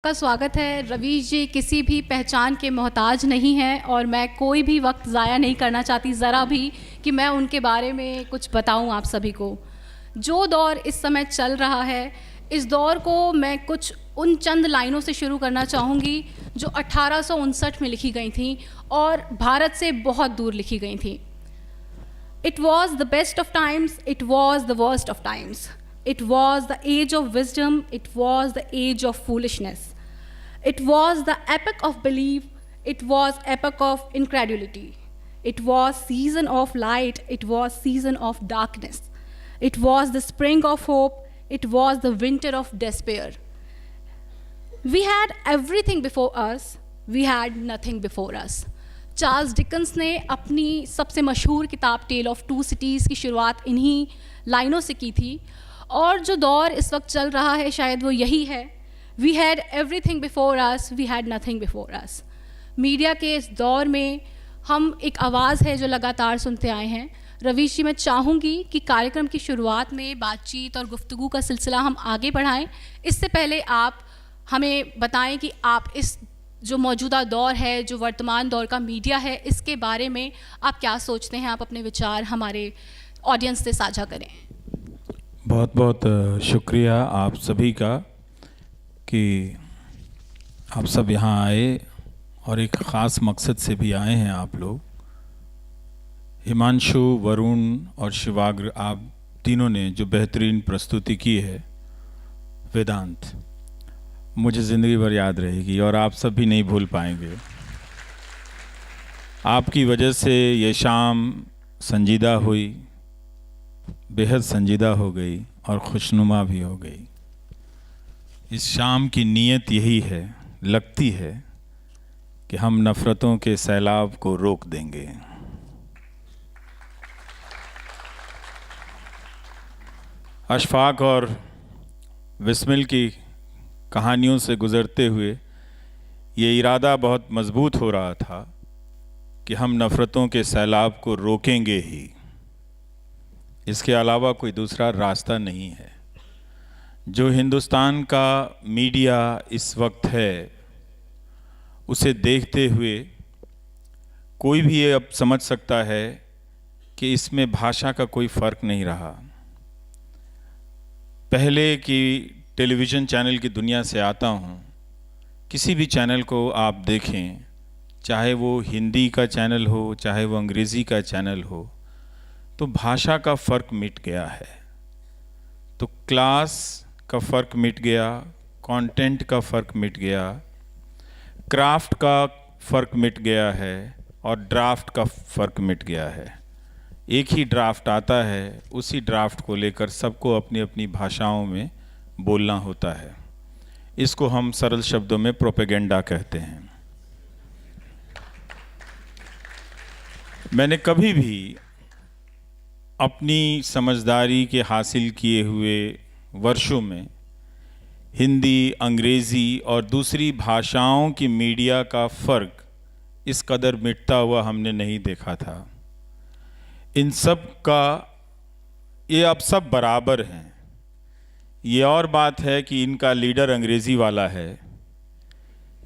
का स्वागत है। रवीश जी किसी भी पहचान के मोहताज नहीं हैं और मैं कोई भी वक्त ज़ाया नहीं करना चाहती ज़रा भी कि मैं उनके बारे में कुछ बताऊं आप सभी को। जो दौर इस समय चल रहा है, इस दौर को मैं कुछ उन चंद लाइनों से शुरू करना चाहूँगी जो 1859 में लिखी गई थी और भारत से बहुत दूर लिखी गई थी। It was the best of times, it was the worst of times. It was the age of wisdom, it was the age of foolishness. It was the epoch of belief, it was epoch of incredulity. It was season of light, it was season of darkness. It was the spring of hope, it was the winter of despair. We had everything before us, we had nothing before us. Charles Dickens ने अपनी सबसे मशहूर किताब tell of to cities की शुरुआत इन्हीं लाइनों से की थी और जो दौर इस वक्त चल रहा है शायद वो यही है। We had everything before us, we had nothing before us. Media के इस दौर में हम एक आवाज़ है जो लगातार सुनते आए हैं। रवीश जी, मैं चाहूँगी कि कार्यक्रम की शुरुआत में बातचीत और गुफ्तगू का सिलसिला हम आगे बढ़ाएं। इससे पहले आप हमें बताएं कि आप इस जो मौजूदा दौर है, जो वर्तमान दौर का मीडिया है, इसके बारे में आप क्या सोचते हैं। आप अपने विचार हमारे ऑडियंस से साझा करें। बहुत बहुत शुक्रिया आप सभी का कि आप सब यहाँ आए और एक ख़ास मकसद से भी आए हैं आप लोग। हिमांशु, वरुण और शिवाग्र, आप तीनों ने जो बेहतरीन प्रस्तुति की है, वेदांत, मुझे ज़िंदगी भर याद रहेगी और आप सब भी नहीं भूल पाएंगे। आपकी वजह से ये शाम संजीदा हुई, बेहद संजीदा हो गई और खुशनुमा भी हो गई। इस शाम की नीयत यही है, लगती है कि हम नफ़रतों के सैलाब को रोक देंगे। अशफाक और बिस्मिल की कहानियों से गुज़रते हुए ये इरादा बहुत मज़बूत हो रहा था कि हम नफ़रतों के सैलाब को रोकेंगे ही, इसके अलावा कोई दूसरा रास्ता नहीं है। जो हिंदुस्तान का मीडिया इस वक्त है, उसे देखते हुए कोई भी ये अब समझ सकता है कि इसमें भाषा का कोई फ़र्क नहीं रहा। पहले की टेलीविज़न चैनल की दुनिया से आता हूँ, किसी भी चैनल को आप देखें, चाहे वो हिंदी का चैनल हो, चाहे वो अंग्रेज़ी का चैनल हो, तो भाषा का फ़र्क मिट गया है। तो क्लास का फ़र्क मिट गया, कंटेंट का फ़र्क मिट गया, क्राफ्ट का फ़र्क मिट गया है और ड्राफ्ट का फ़र्क मिट गया है। एक ही ड्राफ्ट आता है, उसी ड्राफ्ट को लेकर सबको अपनी अपनी भाषाओं में बोलना होता है। इसको हम सरल शब्दों में प्रोपेगेंडा कहते हैं। मैंने कभी भी अपनी समझदारी के हासिल किए हुए वर्षों में हिंदी, अंग्रेज़ी और दूसरी भाषाओं की मीडिया का फ़र्क इस कदर मिटता हुआ हमने नहीं देखा था। इन सब का ये अब सब बराबर हैं। ये और बात है कि इनका लीडर अंग्रेज़ी वाला है,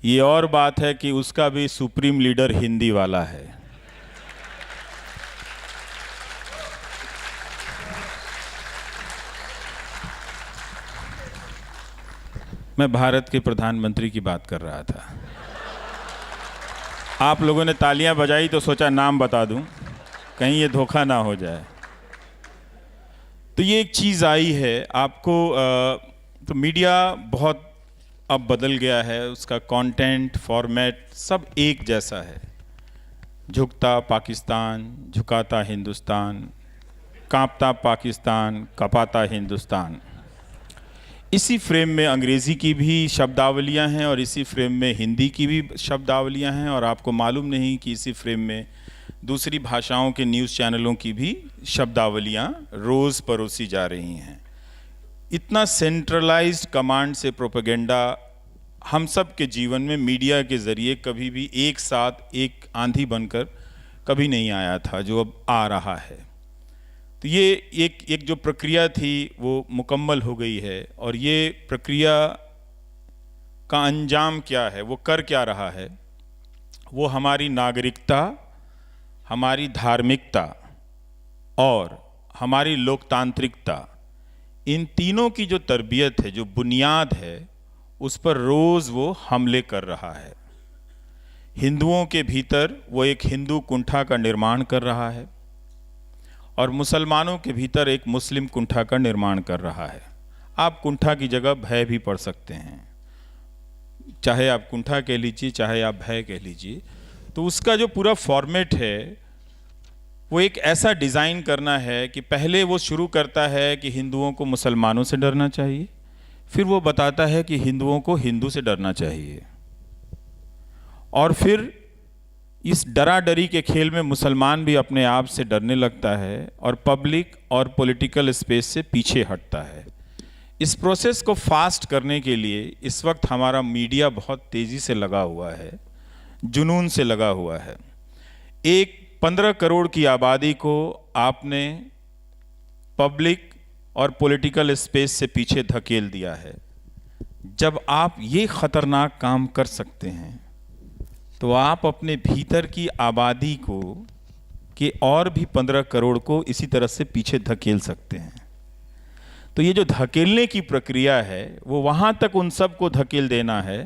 ये और बात है कि उसका भी सुप्रीम लीडर हिंदी वाला है। मैं भारत के प्रधानमंत्री की बात कर रहा था। आप लोगों ने तालियां बजाई तो सोचा नाम बता दूं, कहीं ये धोखा ना हो जाए। तो ये एक चीज़ आई है आपको। तो मीडिया बहुत अब बदल गया है, उसका कंटेंट, फॉर्मेट सब एक जैसा है। झुकता पाकिस्तान, झुकाता हिंदुस्तान, कांपता पाकिस्तान, कपाता हिंदुस्तान। इसी फ्रेम में अंग्रेज़ी की भी शब्दावलियां हैं और इसी फ्रेम में हिंदी की भी शब्दावलियां हैं, और आपको मालूम नहीं कि इसी फ्रेम में दूसरी भाषाओं के न्यूज़ चैनलों की भी शब्दावलियां रोज़ परोसी जा रही हैं। इतना सेंट्रलाइज्ड कमांड से प्रोपेगेंडा हम सब के जीवन में मीडिया के ज़रिए कभी भी एक साथ एक आंधी बनकर कभी नहीं आया था, जो अब आ रहा है। तो ये एक जो प्रक्रिया थी वो मुकम्मल हो गई है, और ये प्रक्रिया का अंजाम क्या है, वो कर क्या रहा है, वो हमारी नागरिकता, हमारी धार्मिकता और हमारी लोकतांत्रिकता, इन तीनों की जो तरबियत है, जो बुनियाद है, उस पर रोज़ वो हमले कर रहा है। हिंदुओं के भीतर वो एक हिंदू कुंठा का निर्माण कर रहा है और मुसलमानों के भीतर एक मुस्लिम कुंठा का निर्माण कर रहा है। आप कुंठा की जगह भय भी पढ़ सकते हैं, चाहे आप कुंठा कह लीजिए, चाहे आप भय कह लीजिए। तो उसका जो पूरा फॉर्मेट है वो एक ऐसा डिज़ाइन करना है कि पहले वो शुरू करता है कि हिंदुओं को मुसलमानों से डरना चाहिए, फिर वो बताता है कि हिंदुओं को हिंदू से डरना चाहिए, और फिर इस डराडरी के खेल में मुसलमान भी अपने आप से डरने लगता है और पब्लिक और पॉलिटिकल स्पेस से पीछे हटता है। इस प्रोसेस को फास्ट करने के लिए इस वक्त हमारा मीडिया बहुत तेज़ी से लगा हुआ है, जुनून से लगा हुआ है। एक 15 करोड़ की आबादी को आपने पब्लिक और पॉलिटिकल स्पेस से पीछे धकेल दिया है। जब आप ये ख़तरनाक काम कर सकते हैं तो आप अपने भीतर की आबादी को के और भी 15 करोड़ को इसी तरह से पीछे धकेल सकते हैं। तो ये जो धकेलने की प्रक्रिया है वो वहाँ तक उन सब को धकेल देना है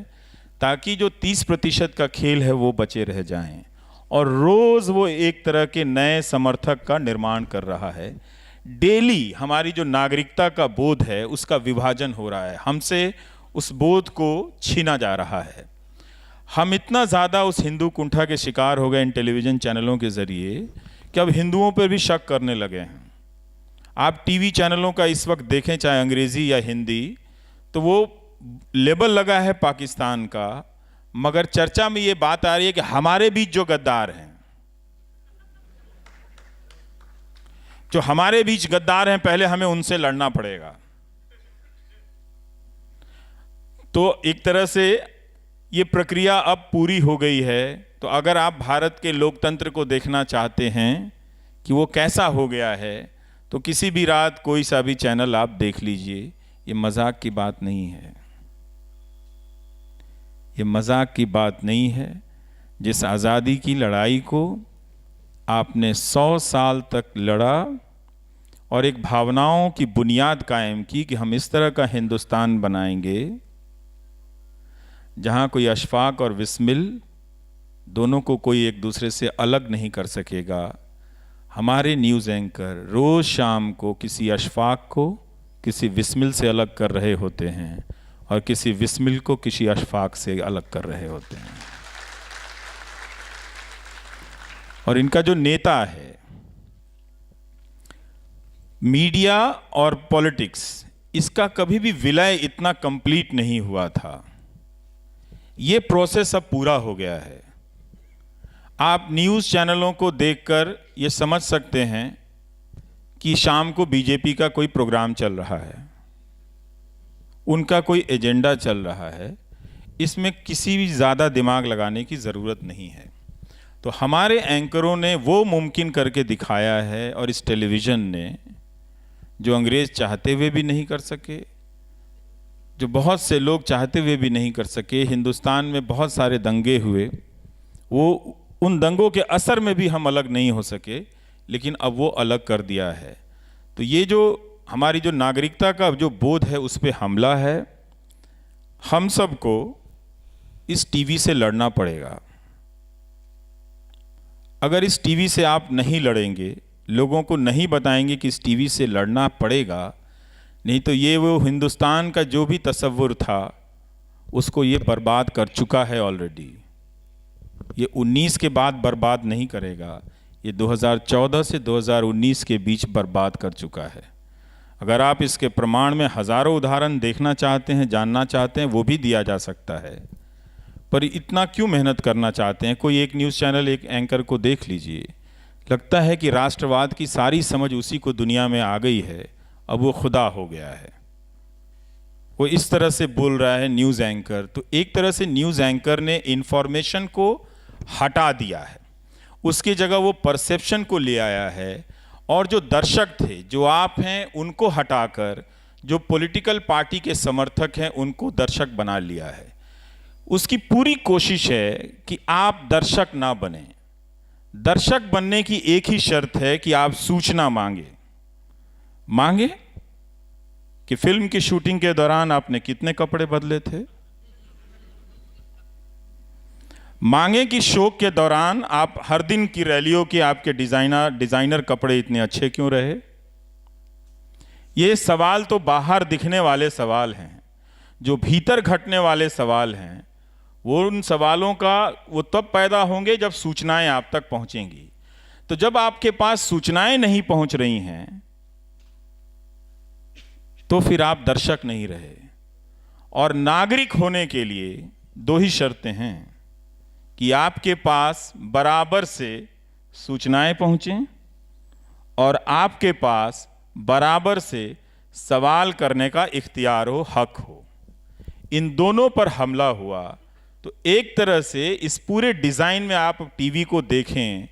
ताकि जो 30% का खेल है वो बचे रह जाएं, और रोज़ वो एक तरह के नए समर्थक का निर्माण कर रहा है। डेली हमारी जो नागरिकता का बोध है उसका विभाजन हो रहा है, हमसे उस बोध को छीना जा रहा है। हम इतना ज़्यादा उस हिंदू कुंठा के शिकार हो गए इन टेलीविज़न चैनलों के ज़रिए कि अब हिंदुओं पर भी शक करने लगे हैं। आप टीवी चैनलों का इस वक्त देखें, चाहे अंग्रेज़ी या हिंदी, तो वो लेबल लगा है पाकिस्तान का, मगर चर्चा में ये बात आ रही है कि हमारे बीच जो गद्दार हैं, जो हमारे बीच गद्दार हैं, पहले हमें उनसे लड़ना पड़ेगा। तो एक तरह से ये प्रक्रिया अब पूरी हो गई है। तो अगर आप भारत के लोकतंत्र को देखना चाहते हैं कि वो कैसा हो गया है, तो किसी भी रात कोई सा भी चैनल आप देख लीजिए। ये मजाक की बात नहीं है, ये मजाक की बात नहीं है। जिस आज़ादी की लड़ाई को आपने 100 साल तक लड़ा और एक भावनाओं की बुनियाद कायम की कि हम इस तरह का हिंदुस्तान बनाएंगे जहाँ कोई अशफाक और विस्मिल दोनों को कोई एक दूसरे से अलग नहीं कर सकेगा। हमारे न्यूज़ एंकर रोज़ शाम को किसी अशफाक को किसी विस्मिल से अलग कर रहे होते हैं और किसी विस्मिल को किसी अशफाक से अलग कर रहे होते हैं। और इनका जो नेता है, मीडिया और पॉलिटिक्स, इसका कभी भी विलय इतना कंप्लीट नहीं हुआ था। ये प्रोसेस अब पूरा हो गया है। आप न्यूज़ चैनलों को देखकर ये समझ सकते हैं कि शाम को बीजेपी का कोई प्रोग्राम चल रहा है, उनका कोई एजेंडा चल रहा है। इसमें किसी भी ज़्यादा दिमाग लगाने की ज़रूरत नहीं है। तो हमारे एंकरों ने वो मुमकिन करके दिखाया है, और इस टेलीविज़न ने, जो अंग्रेज़ चाहते हुए भी नहीं कर सके, जो बहुत से लोग चाहते हुए भी नहीं कर सके। हिंदुस्तान में बहुत सारे दंगे हुए, वो उन दंगों के असर में भी हम अलग नहीं हो सके, लेकिन अब वो अलग कर दिया है। तो ये जो हमारी जो नागरिकता का जो बोध है उस पे हमला है। हम सबको इस टीवी से लड़ना पड़ेगा। अगर इस टीवी से आप नहीं लड़ेंगे, लोगों को नहीं बताएंगे कि इस टीवी से लड़ना पड़ेगा, नहीं तो ये वो हिंदुस्तान का जो भी तसव्वुर था उसको ये बर्बाद कर चुका है ऑलरेडी। ये 19 के बाद बर्बाद नहीं करेगा, ये 2014 से 2019 के बीच बर्बाद कर चुका है। अगर आप इसके प्रमाण में हज़ारों उदाहरण देखना चाहते हैं, जानना चाहते हैं, वो भी दिया जा सकता है। पर इतना क्यों मेहनत करना चाहते हैं? कोई एक न्यूज़ चैनल, एक एंकर को देख लीजिए, लगता है कि राष्ट्रवाद की सारी समझ उसी को दुनिया में आ गई है, अब वो खुदा हो गया है। वो इस तरह से बोल रहा है न्यूज़ एंकर। तो एक तरह से न्यूज़ एंकर ने इंफॉर्मेशन को हटा दिया है, उसकी जगह वो परसेप्शन को ले आया है, और जो दर्शक थे, जो आप हैं, उनको हटाकर जो पॉलिटिकल पार्टी के समर्थक हैं उनको दर्शक बना लिया है। उसकी पूरी कोशिश है कि आप दर्शक ना बने। दर्शक बनने की एक ही शर्त है कि आप सूचना मांगे कि फिल्म की शूटिंग के दौरान आपने कितने कपड़े बदले थे, मांगे कि शो के दौरान आप हर दिन की रैलियों के आपके डिजाइनर कपड़े इतने अच्छे क्यों रहे। ये सवाल तो बाहर दिखने वाले सवाल हैं, जो भीतर घटने वाले सवाल हैं वो उन सवालों का वो तब पैदा होंगे जब सूचनाएं आप तक पहुंचेंगी। तो जब आपके पास सूचनाएं नहीं पहुंच रही हैं तो फिर आप दर्शक नहीं रहे। और नागरिक होने के लिए दो ही शर्तें हैं कि आपके पास बराबर से सूचनाएं पहुंचें और आपके पास बराबर से सवाल करने का इख्तियार हो, हक हो। इन दोनों पर हमला हुआ तो एक तरह से इस पूरे डिज़ाइन में आप टीवी को देखें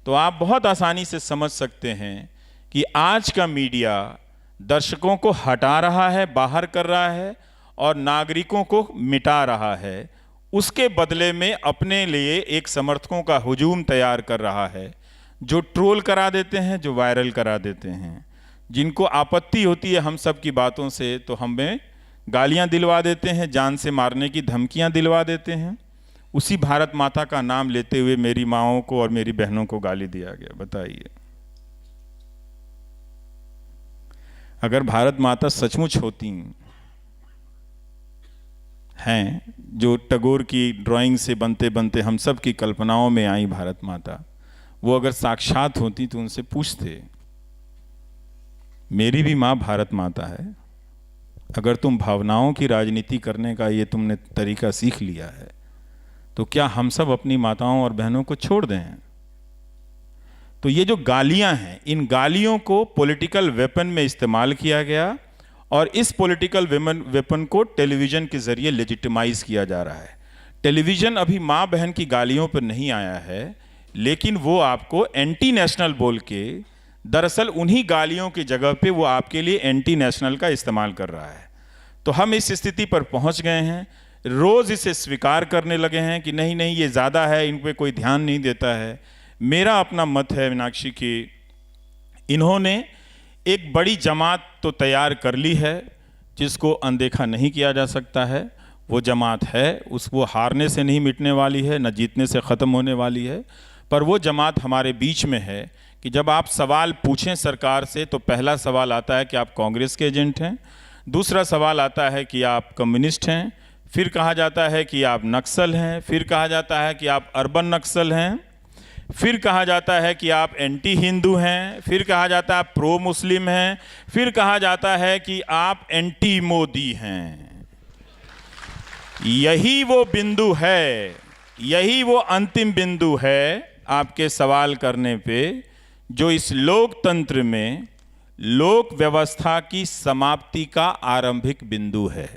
तो आप बहुत आसानी से समझ सकते हैं कि आज का मीडिया दर्शकों को हटा रहा है, बाहर कर रहा है और नागरिकों को मिटा रहा है। उसके बदले में अपने लिए एक समर्थकों का हुजूम तैयार कर रहा है, जो ट्रोल करा देते हैं, जो वायरल करा देते हैं, जिनको आपत्ति होती है हम सब की बातों से तो हमें गालियां दिलवा देते हैं, जान से मारने की धमकियां दिलवा देते हैं। उसी भारत माता का नाम लेते हुए मेरी माँओं को और मेरी बहनों को गाली दिया गया। बताइए, अगर भारत माता सचमुच होती हैं, जो टैगोर की ड्राइंग से बनते बनते हम सब की कल्पनाओं में आई भारत माता, वो अगर साक्षात होती तो उनसे पूछते, मेरी भी माँ भारत माता है, अगर तुम भावनाओं की राजनीति करने का ये तुमने तरीका सीख लिया है तो क्या हम सब अपनी माताओं और बहनों को छोड़ दें। तो ये जो गालियां हैं, इन गालियों को पॉलिटिकल वेपन में इस्तेमाल किया गया और इस पॉलिटिकल वेपन को टेलीविज़न के ज़रिए लेजिटिमाइज किया जा रहा है। टेलीविज़न अभी माँ बहन की गालियों पर नहीं आया है, लेकिन वो आपको एंटी नेशनल बोल के दरअसल उन्हीं गालियों की जगह पे वो आपके लिए एंटी नेशनल का इस्तेमाल कर रहा है। तो हम इस स्थिति पर पहुंच गए हैं, रोज़ इसे स्वीकार करने लगे हैं कि नहीं नहीं ये ज़्यादा है, इन पे कोई ध्यान नहीं देता है। मेरा अपना मत है मीनाक्षी कि इन्होंने एक बड़ी जमात तो तैयार कर ली है जिसको अनदेखा नहीं किया जा सकता है। वो जमात है, वो हारने से नहीं मिटने वाली है, न जीतने से ख़त्म होने वाली है। पर वो जमात हमारे बीच में है कि जब आप सवाल पूछें सरकार से तो पहला सवाल आता है कि आप कांग्रेस के एजेंट हैं, दूसरा सवाल आता है कि आप कम्युनिस्ट हैं, फिर कहा जाता है कि आप नक्सल हैं, फिर कहा जाता है कि आप अर्बन नक्सल हैं, फिर कहा जाता है कि आप एंटी हिंदू हैं, फिर कहा जाता है आप प्रो मुस्लिम हैं, फिर कहा जाता है कि आप एंटी मोदी हैं। यही वो बिंदु है, यही वो अंतिम बिंदु है आपके सवाल करने पे, जो इस लोकतंत्र में लोक व्यवस्था की समाप्ति का आरंभिक बिंदु है।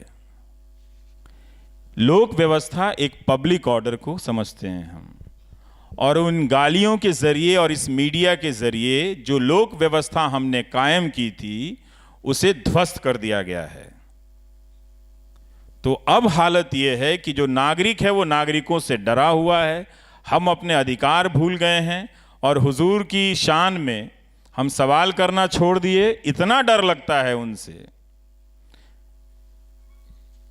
लोक व्यवस्था एक पब्लिक ऑर्डर को समझते हैं हम, और उन गालियों के जरिए और इस मीडिया के जरिए जो लोक व्यवस्था हमने कायम की थी उसे ध्वस्त कर दिया गया है। तो अब हालत यह है कि जो नागरिक है वो नागरिकों से डरा हुआ है, हम अपने अधिकार भूल गए हैं और हुजूर की शान में हम सवाल करना छोड़ दिए। इतना डर लगता है उनसे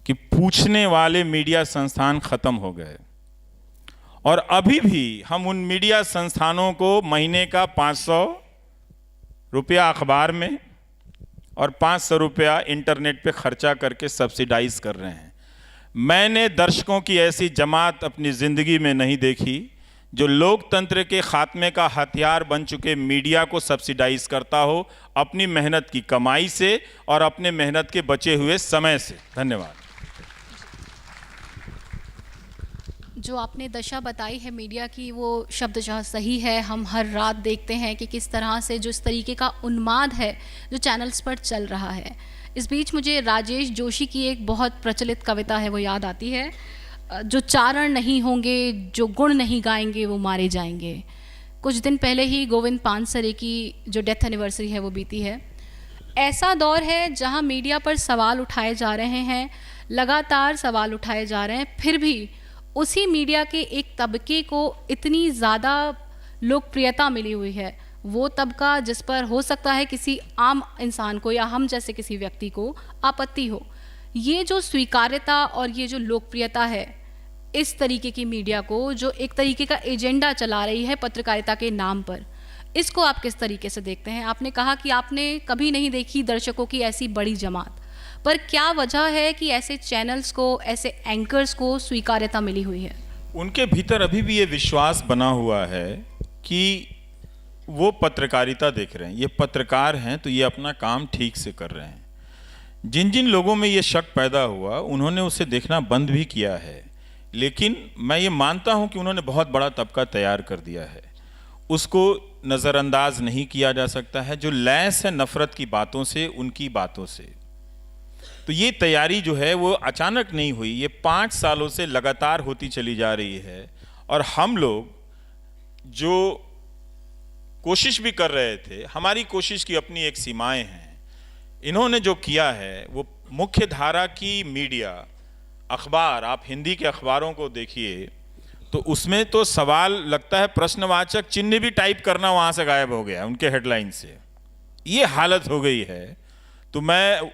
कि पूछने वाले मीडिया संस्थान खत्म हो गए। और अभी भी हम उन मीडिया संस्थानों को महीने का 500 रुपया अखबार में और 500 रुपया इंटरनेट पे खर्चा करके सब्सिडाइज कर रहे हैं। मैंने दर्शकों की ऐसी जमात अपनी ज़िंदगी में नहीं देखी जो लोकतंत्र के खात्मे का हथियार बन चुके मीडिया को सब्सिडाइज करता हो अपनी मेहनत की कमाई से और अपने मेहनत के बचे हुए समय से। धन्यवाद। जो आपने दशा बताई है मीडिया की वो शब्दशः सही है। हम हर रात देखते हैं कि किस तरह से जो इस तरीके का उन्माद है जो चैनल्स पर चल रहा है। इस बीच मुझे राजेश जोशी की एक बहुत प्रचलित कविता है वो याद आती है, जो चारण नहीं होंगे, जो गुण नहीं गाएंगे वो मारे जाएंगे। कुछ दिन पहले ही गोविंद पानसरे की जो डेथ एनिवर्सरी है वो बीती है। ऐसा दौर है जहां मीडिया पर सवाल उठाए जा रहे हैं, लगातार सवाल उठाए जा रहे हैं, फिर भी उसी मीडिया के एक तबके को इतनी ज़्यादा लोकप्रियता मिली हुई है, वो तबका जिस पर हो सकता है किसी आम इंसान को या हम जैसे किसी व्यक्ति को आपत्ति हो। ये जो स्वीकार्यता और ये जो लोकप्रियता है इस तरीके की मीडिया को, जो एक तरीके का एजेंडा चला रही है पत्रकारिता के नाम पर, इसको आप किस तरीके से देखते हैं? आपने कहा कि आपने कभी नहीं देखी दर्शकों की ऐसी बड़ी जमात, पर क्या वजह है कि ऐसे चैनल्स को, ऐसे एंकर्स को स्वीकार्यता मिली हुई है? उनके भीतर अभी भी ये विश्वास बना हुआ है कि वो पत्रकारिता देख रहे हैं, ये पत्रकार हैं तो ये अपना काम ठीक से कर रहे हैं। जिन जिन लोगों में ये शक पैदा हुआ उन्होंने उसे देखना बंद भी किया है, लेकिन मैं ये मानता हूं कि उन्होंने बहुत बड़ा तबका तैयार कर दिया है, उसको नज़रअंदाज नहीं किया जा सकता है। जो लैस है नफ़रत की बातों से, उनकी बातों से, तो ये तैयारी जो है वो अचानक नहीं हुई, ये 5 सालों से लगातार होती चली जा रही है। और हम लोग जो कोशिश भी कर रहे थे, हमारी कोशिश की अपनी एक सीमाएं हैं। इन्होंने जो किया है वो मुख्य धारा की मीडिया, अखबार, आप हिंदी के अखबारों को देखिए तो उसमें तो सवाल लगता है प्रश्नवाचक चिन्ह भी टाइप करना वहाँ से गायब हो गया उनके हेडलाइन से, ये हालत हो गई है। तो मैं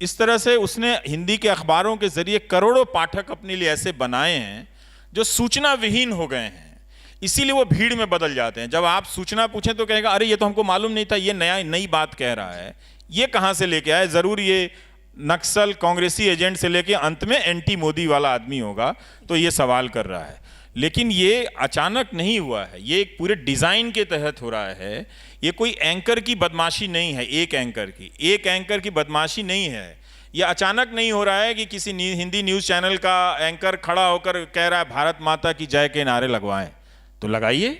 इस तरह से, उसने हिंदी के अखबारों के जरिए करोड़ों पाठक अपने लिए ऐसे बनाए हैं जो सूचना विहीन हो गए हैं, इसीलिए वो भीड़ में बदल जाते हैं। जब आप सूचना पूछें तो कहेगा अरे ये तो हमको मालूम नहीं था, ये नई बात कह रहा है, ये कहाँ से लेके आए, ज़रूर ये नक्सल कांग्रेसी एजेंट से लेके अंत में एंटी मोदी वाला आदमी होगा तो ये सवाल कर रहा है। लेकिन ये अचानक नहीं हुआ है, ये एक पूरे डिज़ाइन के तहत हो रहा है। ये कोई एंकर की बदमाशी नहीं है, एक एंकर की बदमाशी नहीं है। ये अचानक नहीं हो रहा है कि किसी हिंदी न्यूज़ चैनल का एंकर खड़ा होकर कह रहा है भारत माता की जय के नारे लगवाएं, तो लगाइए,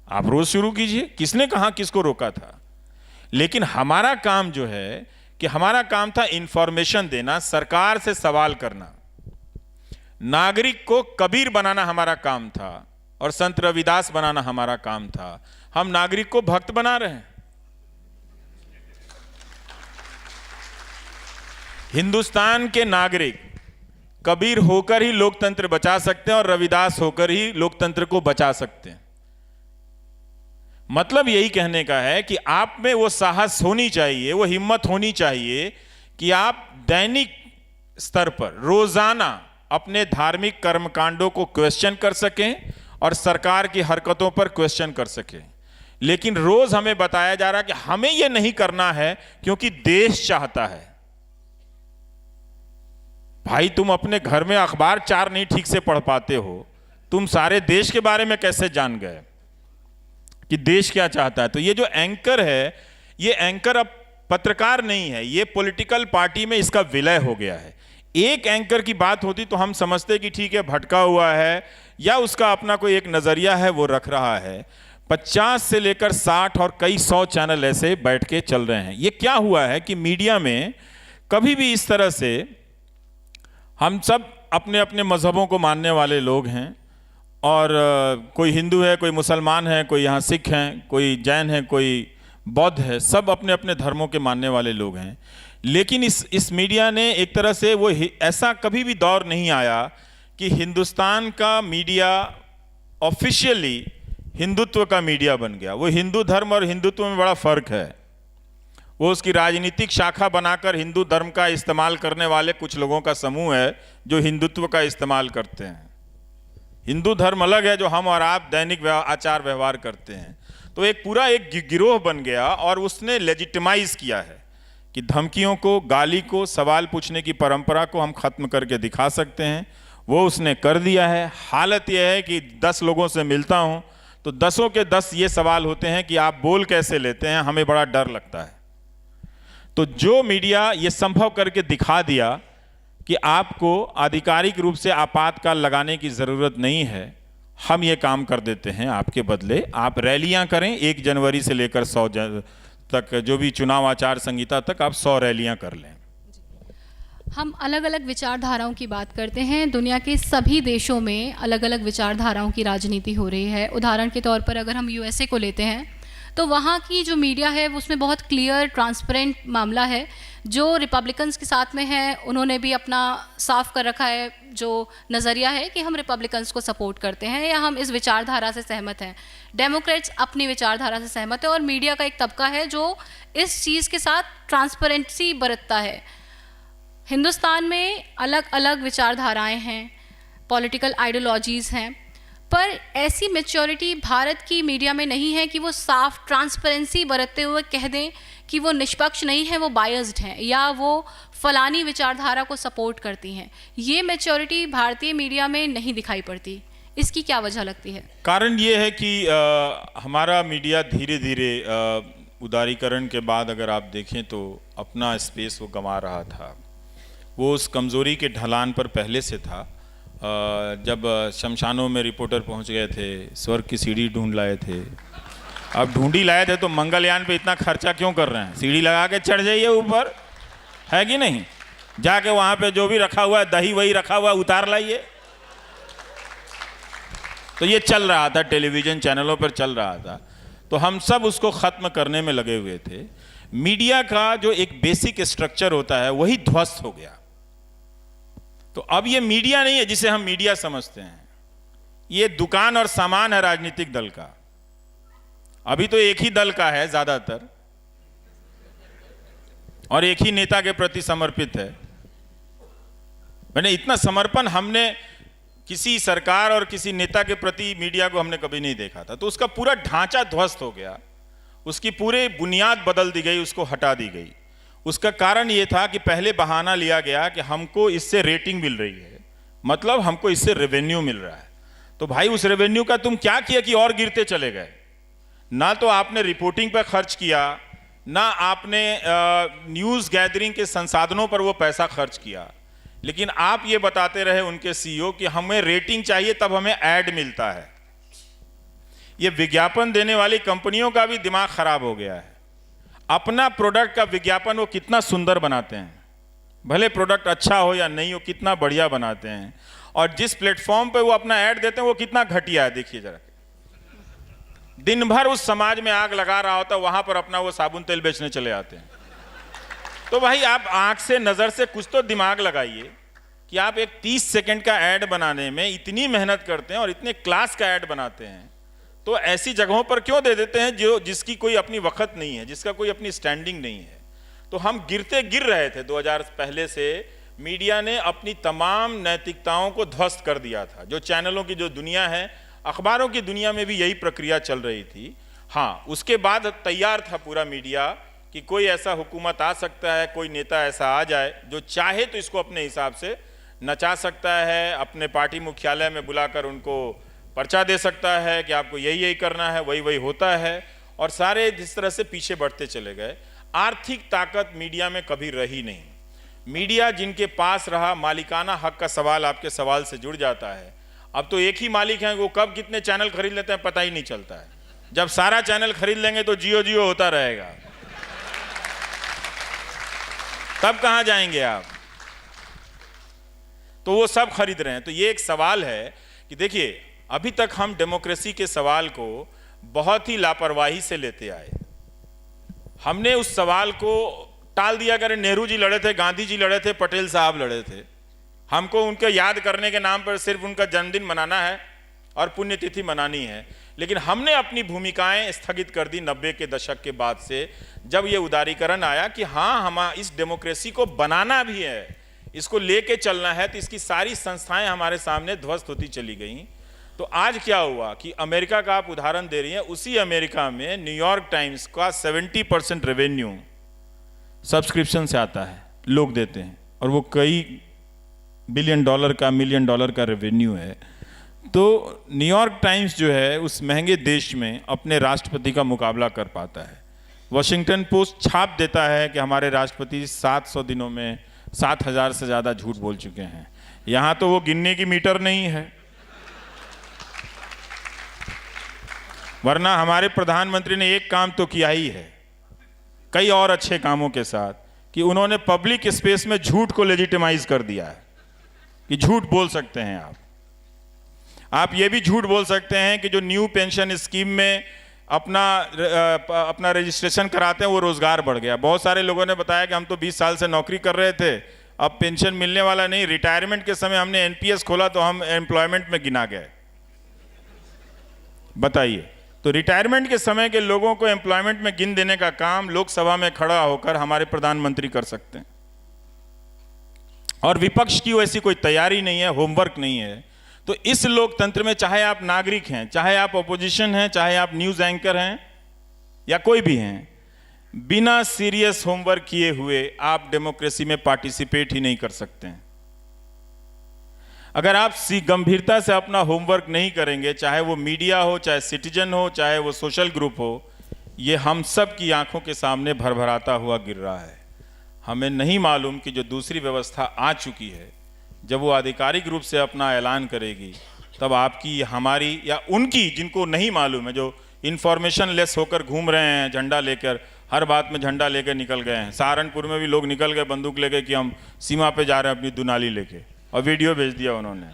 आप रोज़ शुरू कीजिए, किसने कहा, किसको रोका था। लेकिन हमारा काम जो है कि हमारा काम था इंफॉर्मेशन देना, सरकार से सवाल करना, नागरिक को कबीर बनाना हमारा काम था और संत रविदास बनाना हमारा काम था। हम नागरिक को भक्त बना रहे हैं। हिंदुस्तान के नागरिक कबीर होकर ही लोकतंत्र बचा सकते हैं और रविदास होकर ही लोकतंत्र को बचा सकते हैं। मतलब यही कहने का है कि आप में वो साहस होनी चाहिए, वो हिम्मत होनी चाहिए कि आप दैनिक स्तर पर रोजाना अपने धार्मिक कर्मकांडों को क्वेश्चन कर सकें और सरकार की हरकतों पर क्वेश्चन कर सकें। लेकिन रोज हमें बताया जा रहा है कि हमें यह नहीं करना है क्योंकि देश चाहता है। भाई, तुम अपने घर में अखबार 4 नहीं ठीक से पढ़ पाते हो, तुम सारे देश के बारे में कैसे जान गए कि देश क्या चाहता है? तो ये जो एंकर है, ये एंकर अब पत्रकार नहीं है, ये पॉलिटिकल पार्टी में इसका विलय हो गया है। एक एंकर की बात होती तो हम समझते कि ठीक है, भटका हुआ है या उसका अपना कोई एक नजरिया है वो रख रहा है। 50 से लेकर 60 और कई 100 चैनल ऐसे बैठ के चल रहे हैं। ये क्या हुआ है कि मीडिया में कभी भी इस तरह से, हम सब अपने अपने मजहबों को मानने वाले लोग हैं और कोई हिंदू है, कोई मुसलमान है, कोई यहाँ सिख हैं, कोई जैन है, कोई बौद्ध है, सब अपने अपने धर्मों के मानने वाले लोग हैं। लेकिन इस मीडिया ने एक तरह से वो, ऐसा कभी भी दौर नहीं आया कि हिंदुस्तान का मीडिया ऑफिशियली हिंदुत्व का मीडिया बन गया। वो हिंदू धर्म और हिंदुत्व में बड़ा फर्क है। वो उसकी राजनीतिक शाखा बनाकर हिंदू धर्म का इस्तेमाल करने वाले कुछ लोगों का समूह है जो हिंदुत्व का इस्तेमाल करते हैं। हिंदू धर्म अलग है जो हम और आप दैनिक आचार व्यवहार करते हैं। तो एक पूरा एक गिरोह बन गया और उसने लेजिटिमाइज किया है कि धमकियों को, गाली को, सवाल पूछने की परंपरा को हम खत्म करके दिखा सकते हैं। वो उसने कर दिया है। हालत यह है कि 10 लोगों से मिलता हूं तो 10 के 10 ये सवाल होते हैं कि आप बोल कैसे लेते हैं, हमें बड़ा डर लगता है। तो जो मीडिया ये संभव करके दिखा दिया कि आपको आधिकारिक रूप से आपातकाल लगाने की ज़रूरत नहीं है, हम ये काम कर देते हैं आपके बदले। आप रैलियां करें, 1 जनवरी से लेकर 100 तक, जो भी चुनाव आचार संहिता तक आप 100 रैलियां कर लें। हम अलग अलग विचारधाराओं की बात करते हैं। दुनिया के सभी देशों में अलग अलग विचारधाराओं की राजनीति हो रही है। उदाहरण के तौर पर अगर हम USA को लेते हैं तो वहाँ की जो मीडिया है उसमें बहुत क्लियर, ट्रांसपेरेंट मामला है। जो रिपब्लिकन्स के साथ में हैं उन्होंने भी अपना साफ कर रखा है जो नज़रिया है कि हम रिपब्लिकन्स को सपोर्ट करते हैं या हम इस विचारधारा से सहमत हैं। डेमोक्रेट्स अपनी विचारधारा से सहमत है और मीडिया का एक तबका है जो इस चीज़ के साथ ट्रांसपेरेंसी बरतता है। हिंदुस्तान में अलग अलग विचारधाराएं हैं, पॉलिटिकल आइडियोलॉजीज़ हैं, पर ऐसी मैच्योरिटी भारत की मीडिया में नहीं है कि वो साफ ट्रांसपेरेंसी बरतते हुए कह दें कि वो निष्पक्ष नहीं है, वो बायस्ड हैं या वो फलानी विचारधारा को सपोर्ट करती हैं। ये मैच्योरिटी भारतीय मीडिया में नहीं दिखाई पड़ती। इसकी क्या वजह लगती है? कारण ये है कि हमारा मीडिया धीरे धीरे उदारीकरण के बाद अगर आप देखें तो अपना स्पेस वो गंवा रहा था। वो उस कमज़ोरी के ढलान पर पहले से था। जब शमशानों में रिपोर्टर पहुंच गए थे, स्वर्ग की सीढ़ी ढूंढ लाए थे। अब ढूंढी लाए थे तो मंगलयान पे इतना खर्चा क्यों कर रहे हैं? सीढ़ी लगा के चढ़ जाइए ऊपर, है कि नहीं? जाके वहाँ पे जो भी रखा हुआ है, दही वही रखा हुआ है, उतार लाइए। तो ये चल रहा था, टेलीविज़न चैनलों पर चल रहा था। तो हम सब उसको ख़त्म करने में लगे हुए थे। मीडिया का जो एक बेसिक स्ट्रक्चर होता है वही ध्वस्त हो गया। तो अब ये मीडिया नहीं है जिसे हम मीडिया समझते हैं, ये दुकान और सामान है राजनीतिक दल का। अभी तो एक ही दल का है ज्यादातर और एक ही नेता के प्रति समर्पित है। मैंने इतना समर्पण हमने किसी सरकार और किसी नेता के प्रति मीडिया को हमने कभी नहीं देखा था। तो उसका पूरा ढांचा ध्वस्त हो गया, उसकी पूरी बुनियाद बदल दी गई, उसको हटा दी गई। उसका कारण ये था कि पहले बहाना लिया गया कि हमको इससे रेटिंग मिल रही है, मतलब हमको इससे रेवेन्यू मिल रहा है। तो भाई उस रेवेन्यू का तुम क्या किया कि और गिरते चले गए? ना तो आपने रिपोर्टिंग पर खर्च किया, ना आपने न्यूज़ गैदरिंग के संसाधनों पर वो पैसा खर्च किया, लेकिन आप ये बताते रहे उनके सीईओ कि हमें रेटिंग चाहिए तब हमें ऐड मिलता है। ये विज्ञापन देने वाली कंपनियों का भी दिमाग खराब हो गया है। अपना प्रोडक्ट का विज्ञापन वो कितना सुंदर बनाते हैं, भले प्रोडक्ट अच्छा हो या नहीं हो, कितना बढ़िया बनाते हैं। और जिस प्लेटफॉर्म पे वो अपना ऐड देते हैं वो कितना घटिया है, देखिए जरा। दिन भर उस समाज में आग लगा रहा होता है, वहां पर अपना वो साबुन तेल बेचने चले आते हैं। तो भाई आप आंख से नज़र से कुछ तो दिमाग लगाइए कि आप एक 30 सेकंड का ऐड बनाने में इतनी मेहनत करते हैं और इतने क्लास का ऐड बनाते हैं, तो ऐसी जगहों पर क्यों दे देते हैं जो जिसकी कोई अपनी वक्त नहीं है, जिसका कोई अपनी स्टैंडिंग नहीं है। तो हम गिरते गिर रहे थे। 2000 पहले से मीडिया ने अपनी तमाम नैतिकताओं को ध्वस्त कर दिया था। जो चैनलों की जो दुनिया है, अखबारों की दुनिया में भी यही प्रक्रिया चल रही थी। हाँ, उसके बाद तैयार था पूरा मीडिया कि कोई ऐसा हुकूमत आ सकता है, कोई नेता ऐसा आ जाए जो चाहे तो इसको अपने हिसाब से नचा सकता है, अपने पार्टी मुख्यालय में बुलाकर उनको पर्चा दे सकता है कि आपको यही यही करना है, वही वही होता है। और सारे जिस तरह से पीछे बढ़ते चले गए। आर्थिक ताकत मीडिया में कभी रही नहीं। मीडिया जिनके पास रहा, मालिकाना हक का सवाल आपके सवाल से जुड़ जाता है। अब तो एक ही मालिक हैं, वो कब कितने चैनल खरीद लेते हैं पता ही नहीं चलता है। जब सारा चैनल खरीद लेंगे तो जियो जियो होता रहेगा, तब कहां जाएंगे आप? तो वो सब खरीद रहे हैं। तो ये एक सवाल है कि देखिए, अभी तक हम डेमोक्रेसी के सवाल को बहुत ही लापरवाही से लेते आए। हमने उस सवाल को टाल दिया कि नेहरू जी लड़े थे, गांधी जी लड़े थे, पटेल साहब लड़े थे, हमको उनके याद करने के नाम पर सिर्फ उनका जन्मदिन मनाना है और पुण्यतिथि मनानी है। लेकिन हमने अपनी भूमिकाएं स्थगित कर दी 90 के दशक के बाद से, जब ये उदारीकरण आया कि हाँ, हम इस डेमोक्रेसी को बनाना भी है, इसको लेके चलना है। तो इसकी सारी संस्थाएं हमारे सामने ध्वस्त होती चली गई। तो आज क्या हुआ कि अमेरिका का आप उदाहरण दे रही हैं, उसी अमेरिका में न्यूयॉर्क टाइम्स का 70% रेवेन्यू सब्सक्रिप्शन से आता है, लोग देते हैं, और वो कई $1 बिलियन का, $1 मिलियन का रेवेन्यू है। तो न्यूयॉर्क टाइम्स जो है उस महंगे देश में अपने राष्ट्रपति का मुकाबला कर पाता है। वॉशिंगटन पोस्ट छाप देता है कि हमारे राष्ट्रपति 700 दिनों में 7,000 से ज़्यादा झूठ बोल चुके हैं। यहाँ तो वो गिनने की मीटर नहीं है। वरना हमारे प्रधानमंत्री ने एक काम तो किया ही है, कई और अच्छे कामों के साथ, कि उन्होंने पब्लिक स्पेस में झूठ को लेजिटिमाइज कर दिया है कि झूठ बोल सकते हैं आप। ये भी झूठ बोल सकते हैं कि जो न्यू पेंशन स्कीम में अपना रजिस्ट्रेशन कराते हैं, वो रोजगार बढ़ गया। बहुत सारे लोगों ने बताया कि हम तो 20 साल से नौकरी कर रहे थे, अब पेंशन मिलने वाला नहीं। रिटायरमेंट के समय हमने एनपीएस खोला तो हम एम्प्लॉयमेंट में गिना गए। बताइए, तो रिटायरमेंट के समय के लोगों को एम्प्लॉयमेंट में गिन देने का काम लोकसभा में खड़ा होकर हमारे प्रधानमंत्री कर सकते हैं, और विपक्ष की वैसी कोई तैयारी नहीं है, होमवर्क नहीं है। तो इस लोकतंत्र में चाहे आप नागरिक हैं, चाहे आप अपोजिशन हैं, चाहे आप न्यूज एंकर हैं या कोई भी हैं, बिना सीरियस होमवर्क किए हुए आप डेमोक्रेसी में पार्टिसिपेट ही नहीं कर सकते हैं। अगर आप गंभीरता से अपना होमवर्क नहीं करेंगे, चाहे वो मीडिया हो, चाहे सिटीजन हो, चाहे वो सोशल ग्रुप हो, ये हम सब की आंखों के सामने भरभराता हुआ गिर रहा है। हमें नहीं मालूम कि जो दूसरी व्यवस्था आ चुकी है, जब वो आधिकारिक रूप से अपना ऐलान करेगी, तब आपकी, हमारी या उनकी, जिनको नहीं मालूम है, जो इन्फॉर्मेशन लेस होकर घूम रहे हैं झंडा लेकर, हर बात में झंडा लेकर निकल गए हैं। सहारनपुर में भी लोग निकल गए बंदूक लेके कि हम सीमा पे जा रहे हैं अपनी दुनाली लेके, और वीडियो भेज दिया उन्होंने।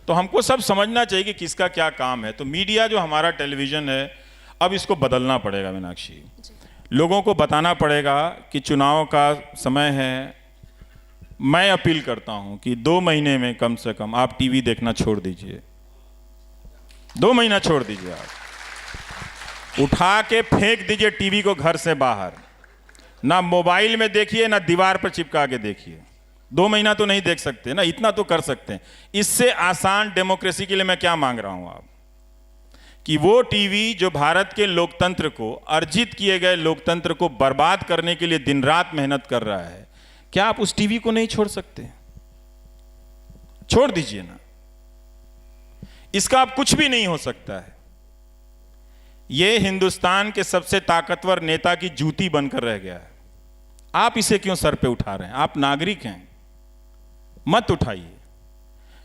तो हमको सब समझना चाहिए कि किसका क्या काम है। तो मीडिया जो हमारा टेलीविज़न है, अब इसको बदलना पड़ेगा मीनाक्षी। लोगों को बताना पड़ेगा कि चुनाव का समय है। मैं अपील करता हूं कि 2 महीने में कम से कम आप टीवी देखना छोड़ दीजिए। 2 महीना छोड़ दीजिए, आप उठा के फेंक दीजिए टीवी को घर से बाहर। ना मोबाइल में देखिए, ना दीवार पर चिपका के देखिए। 2 महीना तो नहीं देख सकते ना, इतना तो कर सकते हैं। इससे आसान डेमोक्रेसी के लिए मैं क्या मांग रहा हूं आप, कि वो टीवी जो भारत के लोकतंत्र को, अर्जित किए गए लोकतंत्र को बर्बाद करने के लिए दिन रात मेहनत कर रहा है, क्या आप उस टीवी को नहीं छोड़ सकते? छोड़ दीजिए ना। इसका अब कुछ भी नहीं हो सकता है। यह हिंदुस्तान के सबसे ताकतवर नेता की जूती बनकर रह गया है। आप इसे क्यों सर पे उठा रहे हैं? आप नागरिक हैं, मत उठाइए।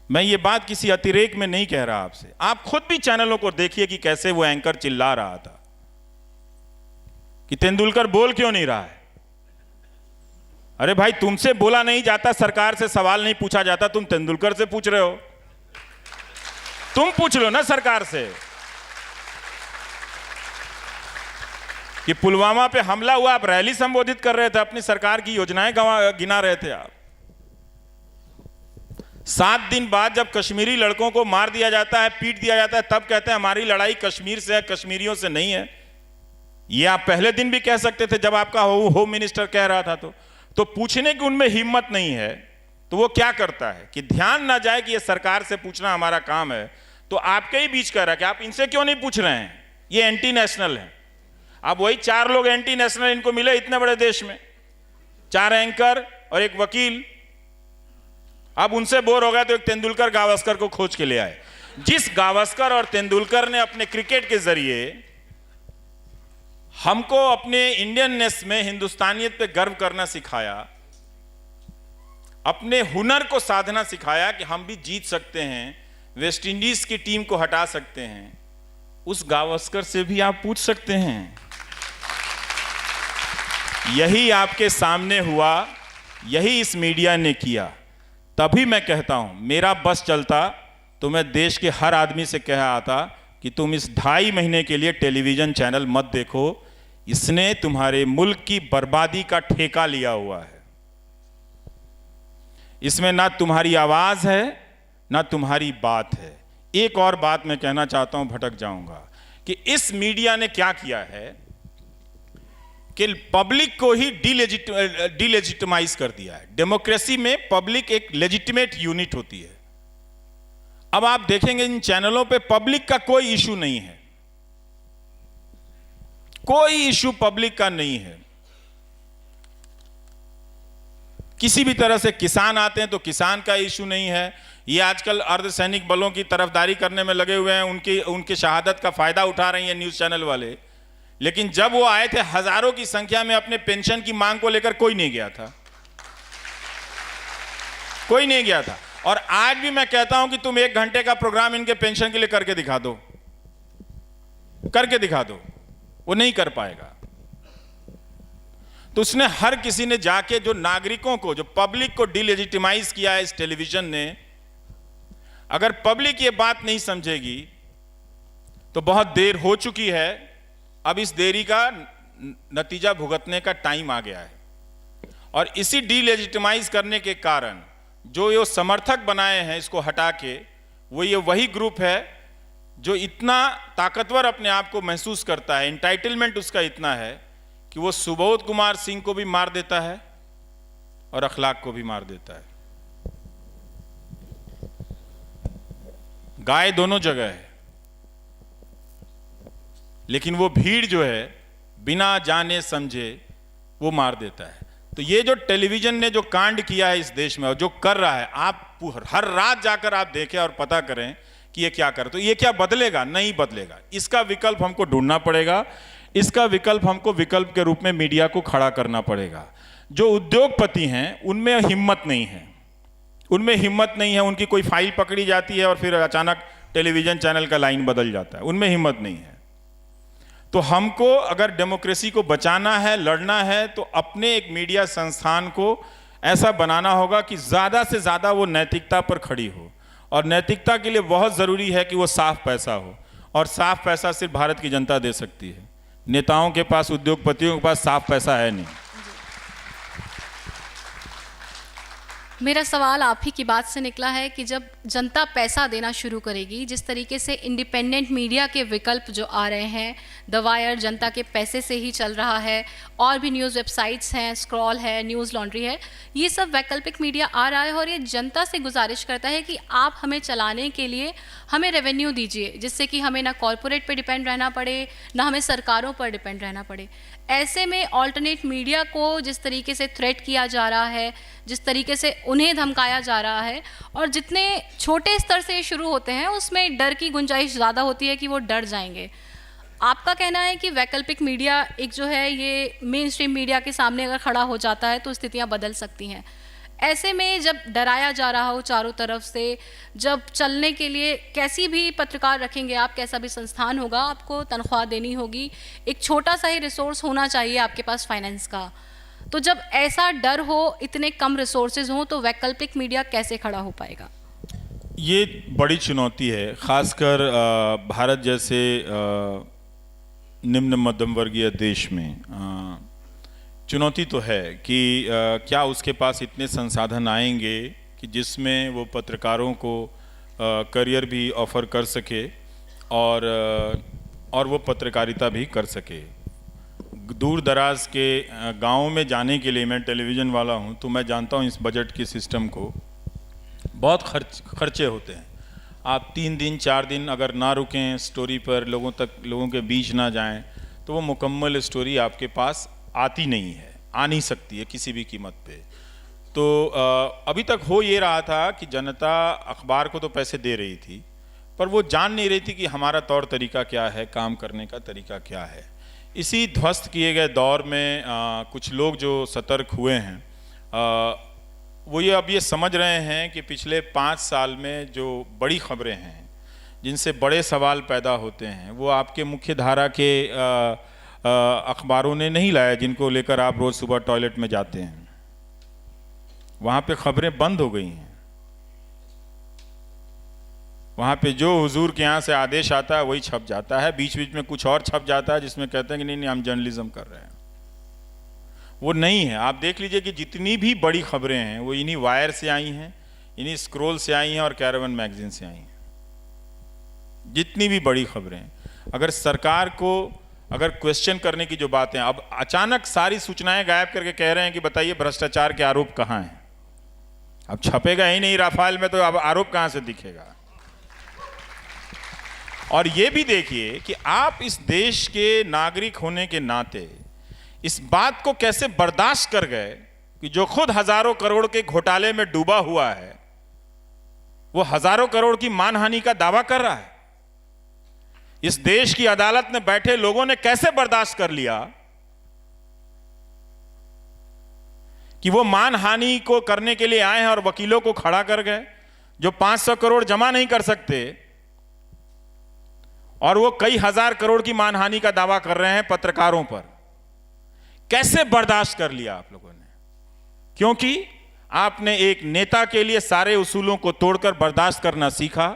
मैं ये बात किसी अतिरेक में नहीं कह रहा आपसे। आप खुद भी चैनलों को देखिए कि कैसे वो एंकर चिल्ला रहा था कि तेंदुलकर बोल क्यों नहीं रहा है। अरे भाई, तुमसे बोला नहीं जाता, सरकार से सवाल नहीं पूछा जाता, तुम तेंदुलकर से पूछ रहे हो। तुम पूछ लो ना सरकार से कि पुलवामा पे हमला हुआ, आप रैली संबोधित कर रहे थे, अपनी सरकार की योजनाएं गिना रहे थे आप। 7 दिन बाद जब कश्मीरी लड़कों को मार दिया जाता है, पीट दिया जाता है, तब कहते हैं हमारी लड़ाई कश्मीर से है, कश्मीरियों से नहीं है। ये आप पहले दिन भी कह सकते थे जब आपका होम मिनिस्टर कह रहा था। तो पूछने की उनमें हिम्मत नहीं है, तो वो क्या करता है कि ध्यान ना जाए कि ये सरकार से पूछना हमारा काम है, तो आपके ही बीच कह रहा है कि आप इनसे क्यों नहीं पूछ रहे हैं, ये एंटी नेशनल है। अब वही 4 लोग एंटी नेशनल इनको मिले इतने बड़े देश में, 4 एंकर और 1 वकील। अब उनसे बोर हो गया तो एक तेंदुलकर गावस्कर को खोज के ले आए। जिस गावस्कर और तेंदुलकर ने अपने क्रिकेट के जरिए हमको अपने इंडियननेस में, हिंदुस्तानियत पे गर्व करना सिखाया, अपने हुनर को साधना सिखाया कि हम भी जीत सकते हैं, वेस्ट इंडीज की टीम को हटा सकते हैं, उस गावस्कर से भी आप पूछ सकते हैं। यही आपके सामने हुआ, यही इस मीडिया ने किया। तभी मैं कहता हूं, मेरा बस चलता तो मैं देश के हर आदमी से कह आता कि तुम इस 2.5 महीने के लिए टेलीविजन चैनल मत देखो, इसने तुम्हारे मुल्क की बर्बादी का ठेका लिया हुआ है। इसमें ना तुम्हारी आवाज है, ना तुम्हारी बात है। एक और बात मैं कहना चाहता हूं, भटक जाऊंगा, कि इस मीडिया ने क्या किया है कि पब्लिक को ही डिलेजिटिमाइज कर दिया है। डेमोक्रेसी में पब्लिक एक लेजिटिमेट यूनिट होती है। अब आप देखेंगे इन चैनलों पे पब्लिक का कोई इशू नहीं है, कोई इशू पब्लिक का नहीं है। किसी भी तरह से किसान आते हैं तो किसान का इशू नहीं है। ये आजकल अर्धसैनिक बलों की तरफदारी करने में लगे हुए हैं, उनकी शहादत का फायदा उठा रही हैं न्यूज चैनल वाले। लेकिन जब वो आए थे हजारों की संख्या में अपने पेंशन की मांग को लेकर, कोई नहीं गया था, कोई नहीं गया था। और आज भी मैं कहता हूं कि तुम 1 घंटे का प्रोग्राम इनके पेंशन के लिए करके दिखा दो, करके दिखा दो, वो नहीं कर पाएगा। तो उसने, हर किसी ने जाके जो नागरिकों को, जो पब्लिक को डिलेजिटिमाइज किया है इस टेलीविजन ने। अगर पब्लिक ये बात नहीं समझेगी तो बहुत देर हो चुकी है। अब इस देरी का नतीजा भुगतने का टाइम आ गया है। और इसी डीलेजिटिमाइज करने के कारण जो ये समर्थक बनाए हैं इसको हटा के, वो ये वही ग्रुप है जो इतना ताकतवर अपने आप को महसूस करता है, इंटाइटलमेंट उसका इतना है कि वो सुबोध कुमार सिंह को भी मार देता है और अखलाक को भी मार देता है। गाय दोनों जगह है, लेकिन वो भीड़ जो है बिना जाने समझे वो मार देता है। तो ये जो टेलीविजन ने जो कांड किया है इस देश में और जो कर रहा है, आप हर रात जाकर आप देखें और पता करें कि ये क्या कर, तो ये क्या बदलेगा? नहीं बदलेगा। इसका विकल्प हमको ढूंढना पड़ेगा। इसका विकल्प हमको विकल्प के रूप में मीडिया को खड़ा करना पड़ेगा। जो उद्योगपति हैं उनमें हिम्मत नहीं है, उनमें हिम्मत नहीं है। उनकी कोई फाइल पकड़ी जाती है और फिर अचानक टेलीविजन चैनल का लाइन बदल जाता है, उनमें हिम्मत नहीं है। तो हमको अगर डेमोक्रेसी को बचाना है, लड़ना है, तो अपने एक मीडिया संस्थान को ऐसा बनाना होगा कि ज़्यादा से ज़्यादा वो नैतिकता पर खड़ी हो। और नैतिकता के लिए बहुत ज़रूरी है कि वो साफ पैसा हो, और साफ पैसा सिर्फ भारत की जनता दे सकती है। नेताओं के पास, उद्योगपतियों के पास साफ पैसा है नहीं। मेरा सवाल आप ही की बात से निकला है कि जब जनता पैसा देना शुरू करेगी, जिस तरीके से इंडिपेंडेंट मीडिया के विकल्प जो आ रहे हैं, द वायर जनता के पैसे से ही चल रहा है, और भी न्यूज़ वेबसाइट्स हैं, स्क्रॉल है, न्यूज़ लॉन्ड्री है, ये सब वैकल्पिक मीडिया आ रहा है और ये जनता से गुजारिश करता है कि आप हमें चलाने के लिए हमें रेवेन्यू दीजिए, जिससे कि हमें ना कॉरपोरेट पर डिपेंड रहना पड़े, ना हमें सरकारों पर डिपेंड रहना पड़े। ऐसे में ऑल्टरनेट मीडिया को जिस तरीके से थ्रेट किया जा रहा है, जिस तरीके से उन्हें धमकाया जा रहा है, और जितने छोटे स्तर से शुरू होते हैं उसमें डर की गुंजाइश ज़्यादा होती है कि वो डर जाएंगे। आपका कहना है कि वैकल्पिक मीडिया एक जो है ये मेन स्ट्रीम मीडिया के सामने अगर खड़ा हो जाता है तो स्थितियां बदल सकती हैं। ऐसे में जब डराया जा रहा हो चारों तरफ से, जब चलने के लिए कैसी भी पत्रकार रखेंगे आप, कैसा भी संस्थान होगा, आपको तनख्वाह देनी होगी, एक छोटा सा ही रिसोर्स होना चाहिए आपके पास फाइनेंस का। तो जब ऐसा डर हो, इतने कम रिसोर्सेज हों, तो वैकल्पिक मीडिया कैसे खड़ा हो पाएगा? ये बड़ी चुनौती है, खासकर भारत जैसे निम्न मध्यम वर्गीय देश में। चुनौती तो है कि क्या उसके पास इतने संसाधन आएंगे कि जिसमें वो पत्रकारों को करियर भी ऑफर कर सके और वो पत्रकारिता भी कर सके। दूर दराज के गाँव में जाने के लिए, मैं टेलीविज़न वाला हूँ तो मैं जानता हूँ इस बजट के सिस्टम को, बहुत खर्चे होते हैं। आप 3 दिन 4 दिन अगर ना रुकें स्टोरी पर, लोगों के बीच ना जाएं, तो वो मुकम्मल स्टोरी आपके पास आती नहीं है, आ नहीं सकती है किसी भी कीमत पे। तो अभी तक हो ये रहा था कि जनता अखबार को तो पैसे दे रही थी, पर वो जान नहीं रही थी कि हमारा तौर तरीका क्या है, काम करने का तरीका क्या है। इसी ध्वस्त किए गए दौर में कुछ लोग जो सतर्क हुए हैं, वो अब ये समझ रहे हैं कि पिछले 5 साल में जो बड़ी खबरें हैं, जिनसे बड़े सवाल पैदा होते हैं, वो आपके मुख्य धारा के अखबारों ने नहीं लाया, जिनको लेकर आप रोज़ सुबह टॉयलेट में जाते हैं। वहाँ पे खबरें बंद हो गई हैं। वहाँ पे जो हुजूर के यहाँ से आदेश आता है वही छप जाता है, बीच बीच में कुछ और छप जाता है जिसमें कहते हैं कि नहीं हम जर्नलिज्म कर रहे हैं। वो नहीं है। आप देख लीजिए कि जितनी भी बड़ी खबरें हैं वो इन्हीं वायर से आई हैं, इन्हीं स्क्रोल से आई हैं और कैरावन मैगजीन से आई हैं। जितनी भी बड़ी खबरें, अगर सरकार को अगर क्वेश्चन करने की जो बातें, अब अचानक सारी सूचनाएं गायब करके कह रहे हैं कि बताइए भ्रष्टाचार के आरोप कहाँ हैं। अब छपेगा ही नहीं राफेल में, तो अब आरोप कहाँ से दिखेगा। और ये भी देखिए कि आप इस देश के नागरिक होने के नाते इस बात को कैसे बर्दाश्त कर गए कि जो खुद हजारों करोड़ के घोटाले में डूबा हुआ है, वो हजारों करोड़ की मानहानि का दावा कर रहा है। इस देश की अदालत में बैठे लोगों ने कैसे बर्दाश्त कर लिया कि वो मानहानि को करने के लिए आए हैं और वकीलों को खड़ा कर गए, जो 500 करोड़ जमा नहीं कर सकते और वो कई हजार करोड़ की मानहानि का दावा कर रहे हैं पत्रकारों पर। कैसे बर्दाश्त कर लिया आप लोगों ने? क्योंकि आपने एक नेता के लिए सारे उसूलों को तोड़कर बर्दाश्त करना सीखा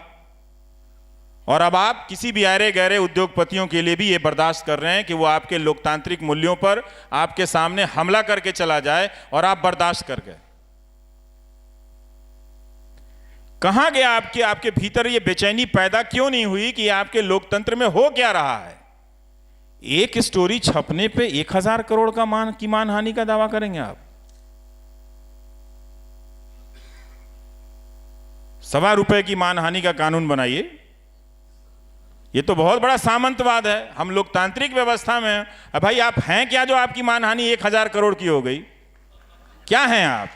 और अब आप किसी भी अरे गहरे उद्योगपतियों के लिए भी ये बर्दाश्त कर रहे हैं कि वो आपके लोकतांत्रिक मूल्यों पर आपके सामने हमला करके चला जाए और आप बर्दाश्त कर गए। कहां गया आपके भीतर ये बेचैनी पैदा क्यों नहीं हुई कि आपके लोकतंत्र में हो क्या रहा है? एक स्टोरी छपने पे 1000 करोड़ की मानहानि का दावा करेंगे आप। ₹1.25 की मानहानि का कानून बनाइए। ये तो बहुत बड़ा सामंतवाद है। हम लोकतांत्रिक व्यवस्था में अब भाई आप हैं क्या जो आपकी मानहानि 1000 करोड़ की हो गई? क्या हैं आप?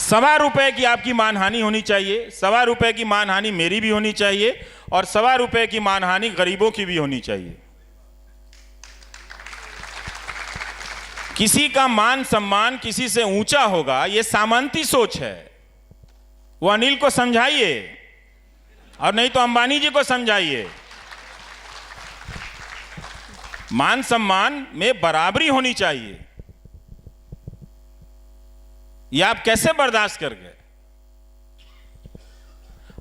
₹1.25 की आपकी मानहानि होनी चाहिए, ₹1.25 की मानहानि मेरी भी होनी चाहिए और ₹1.25 की मानहानि गरीबों की भी होनी चाहिए। किसी का मान सम्मान किसी से ऊंचा होगा, यह सामंती सोच है। वो अनिल को समझाइए और नहीं तो अंबानी जी को समझाइए। मान सम्मान में बराबरी होनी चाहिए। ये आप कैसे बर्दाश्त कर गए?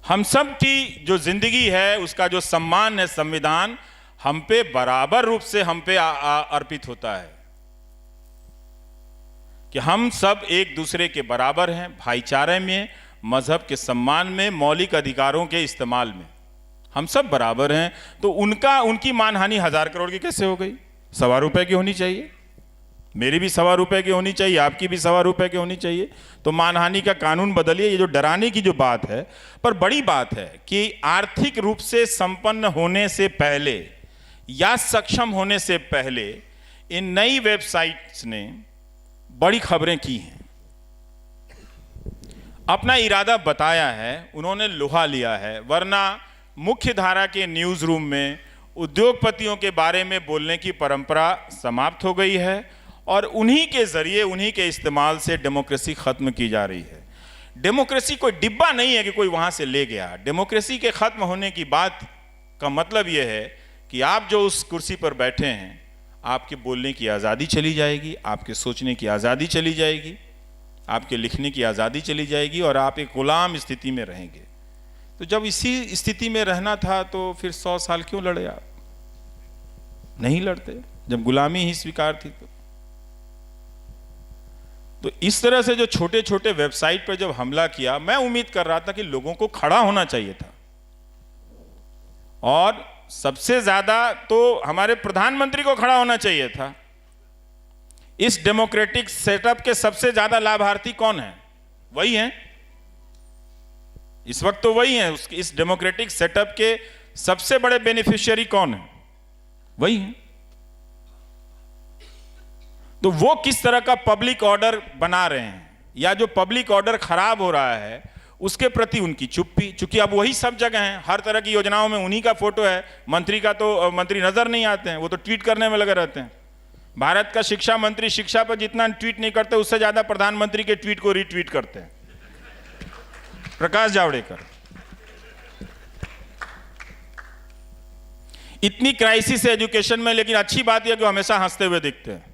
हम सब की जो जिंदगी है, उसका जो सम्मान है, संविधान हम पे बराबर रूप से हम पे अर्पित होता है कि हम सब एक दूसरे के बराबर हैं, भाईचारे में, मजहब के सम्मान में, मौलिक अधिकारों के इस्तेमाल में हम सब बराबर हैं। तो उनकी मानहानि 1000 करोड़ की कैसे हो गई? ₹1.25 की होनी चाहिए, मेरी भी ₹1.25 की होनी चाहिए, आपकी भी ₹1.25 की होनी चाहिए। तो मानहानि का कानून बदलिए। ये जो डराने की जो बात है, पर बड़ी बात है कि आर्थिक रूप से संपन्न होने से पहले या सक्षम होने से पहले इन नई वेबसाइट्स ने बड़ी खबरें की हैं, अपना इरादा बताया है, उन्होंने लोहा लिया है। वरना मुख्य धारा के न्यूज़ रूम में उद्योगपतियों के बारे में बोलने की परंपरा समाप्त हो गई है और उन्हीं के जरिए, उन्हीं के इस्तेमाल से डेमोक्रेसी खत्म की जा रही है। डेमोक्रेसी कोई डिब्बा नहीं है कि कोई वहां से ले गया। डेमोक्रेसी के खत्म होने की बात का मतलब यह है कि आप जो उस कुर्सी पर बैठे हैं, आपके बोलने की आज़ादी चली जाएगी, आपके सोचने की आज़ादी चली जाएगी, आपके लिखने की आज़ादी चली जाएगी और आप एक गुलाम स्थिति में रहेंगे। तो जब इसी स्थिति में रहना था तो फिर 100 साल क्यों लड़े आप? नहीं लड़ते जब गुलामी ही स्वीकार थी। तो इस तरह से जो छोटे छोटे वेबसाइट पर जब हमला किया, मैं उम्मीद कर रहा था कि लोगों को खड़ा होना चाहिए था। और सबसे ज्यादा तो हमारे प्रधानमंत्री को खड़ा होना चाहिए था। इस डेमोक्रेटिक सेटअप के सबसे ज्यादा लाभार्थी कौन है? वही हैं इस वक्त, तो वही हैं। इस डेमोक्रेटिक सेटअप के सबसे बड़े बेनिफिशियरी कौन है? वही हैं। तो वो किस तरह का पब्लिक ऑर्डर बना रहे हैं, या जो पब्लिक ऑर्डर खराब हो रहा है उसके प्रति उनकी चुप्पी। चूंकि अब वही सब जगह हैं, हर तरह की योजनाओं में उन्हीं का फोटो है। मंत्री का तो मंत्री नजर नहीं आते हैं, वो तो ट्वीट करने में लगे रहते हैं। भारत का शिक्षा मंत्री शिक्षा पर जितना ट्वीट नहीं करते, उससे ज्यादा प्रधानमंत्री के ट्वीट को रीट्वीट करते हैं। प्रकाश जावड़ेकर। इतनी क्राइसिस है एजुकेशन में, लेकिन अच्छी बात यह कि हमेशा हंसते हुए दिखते हैं।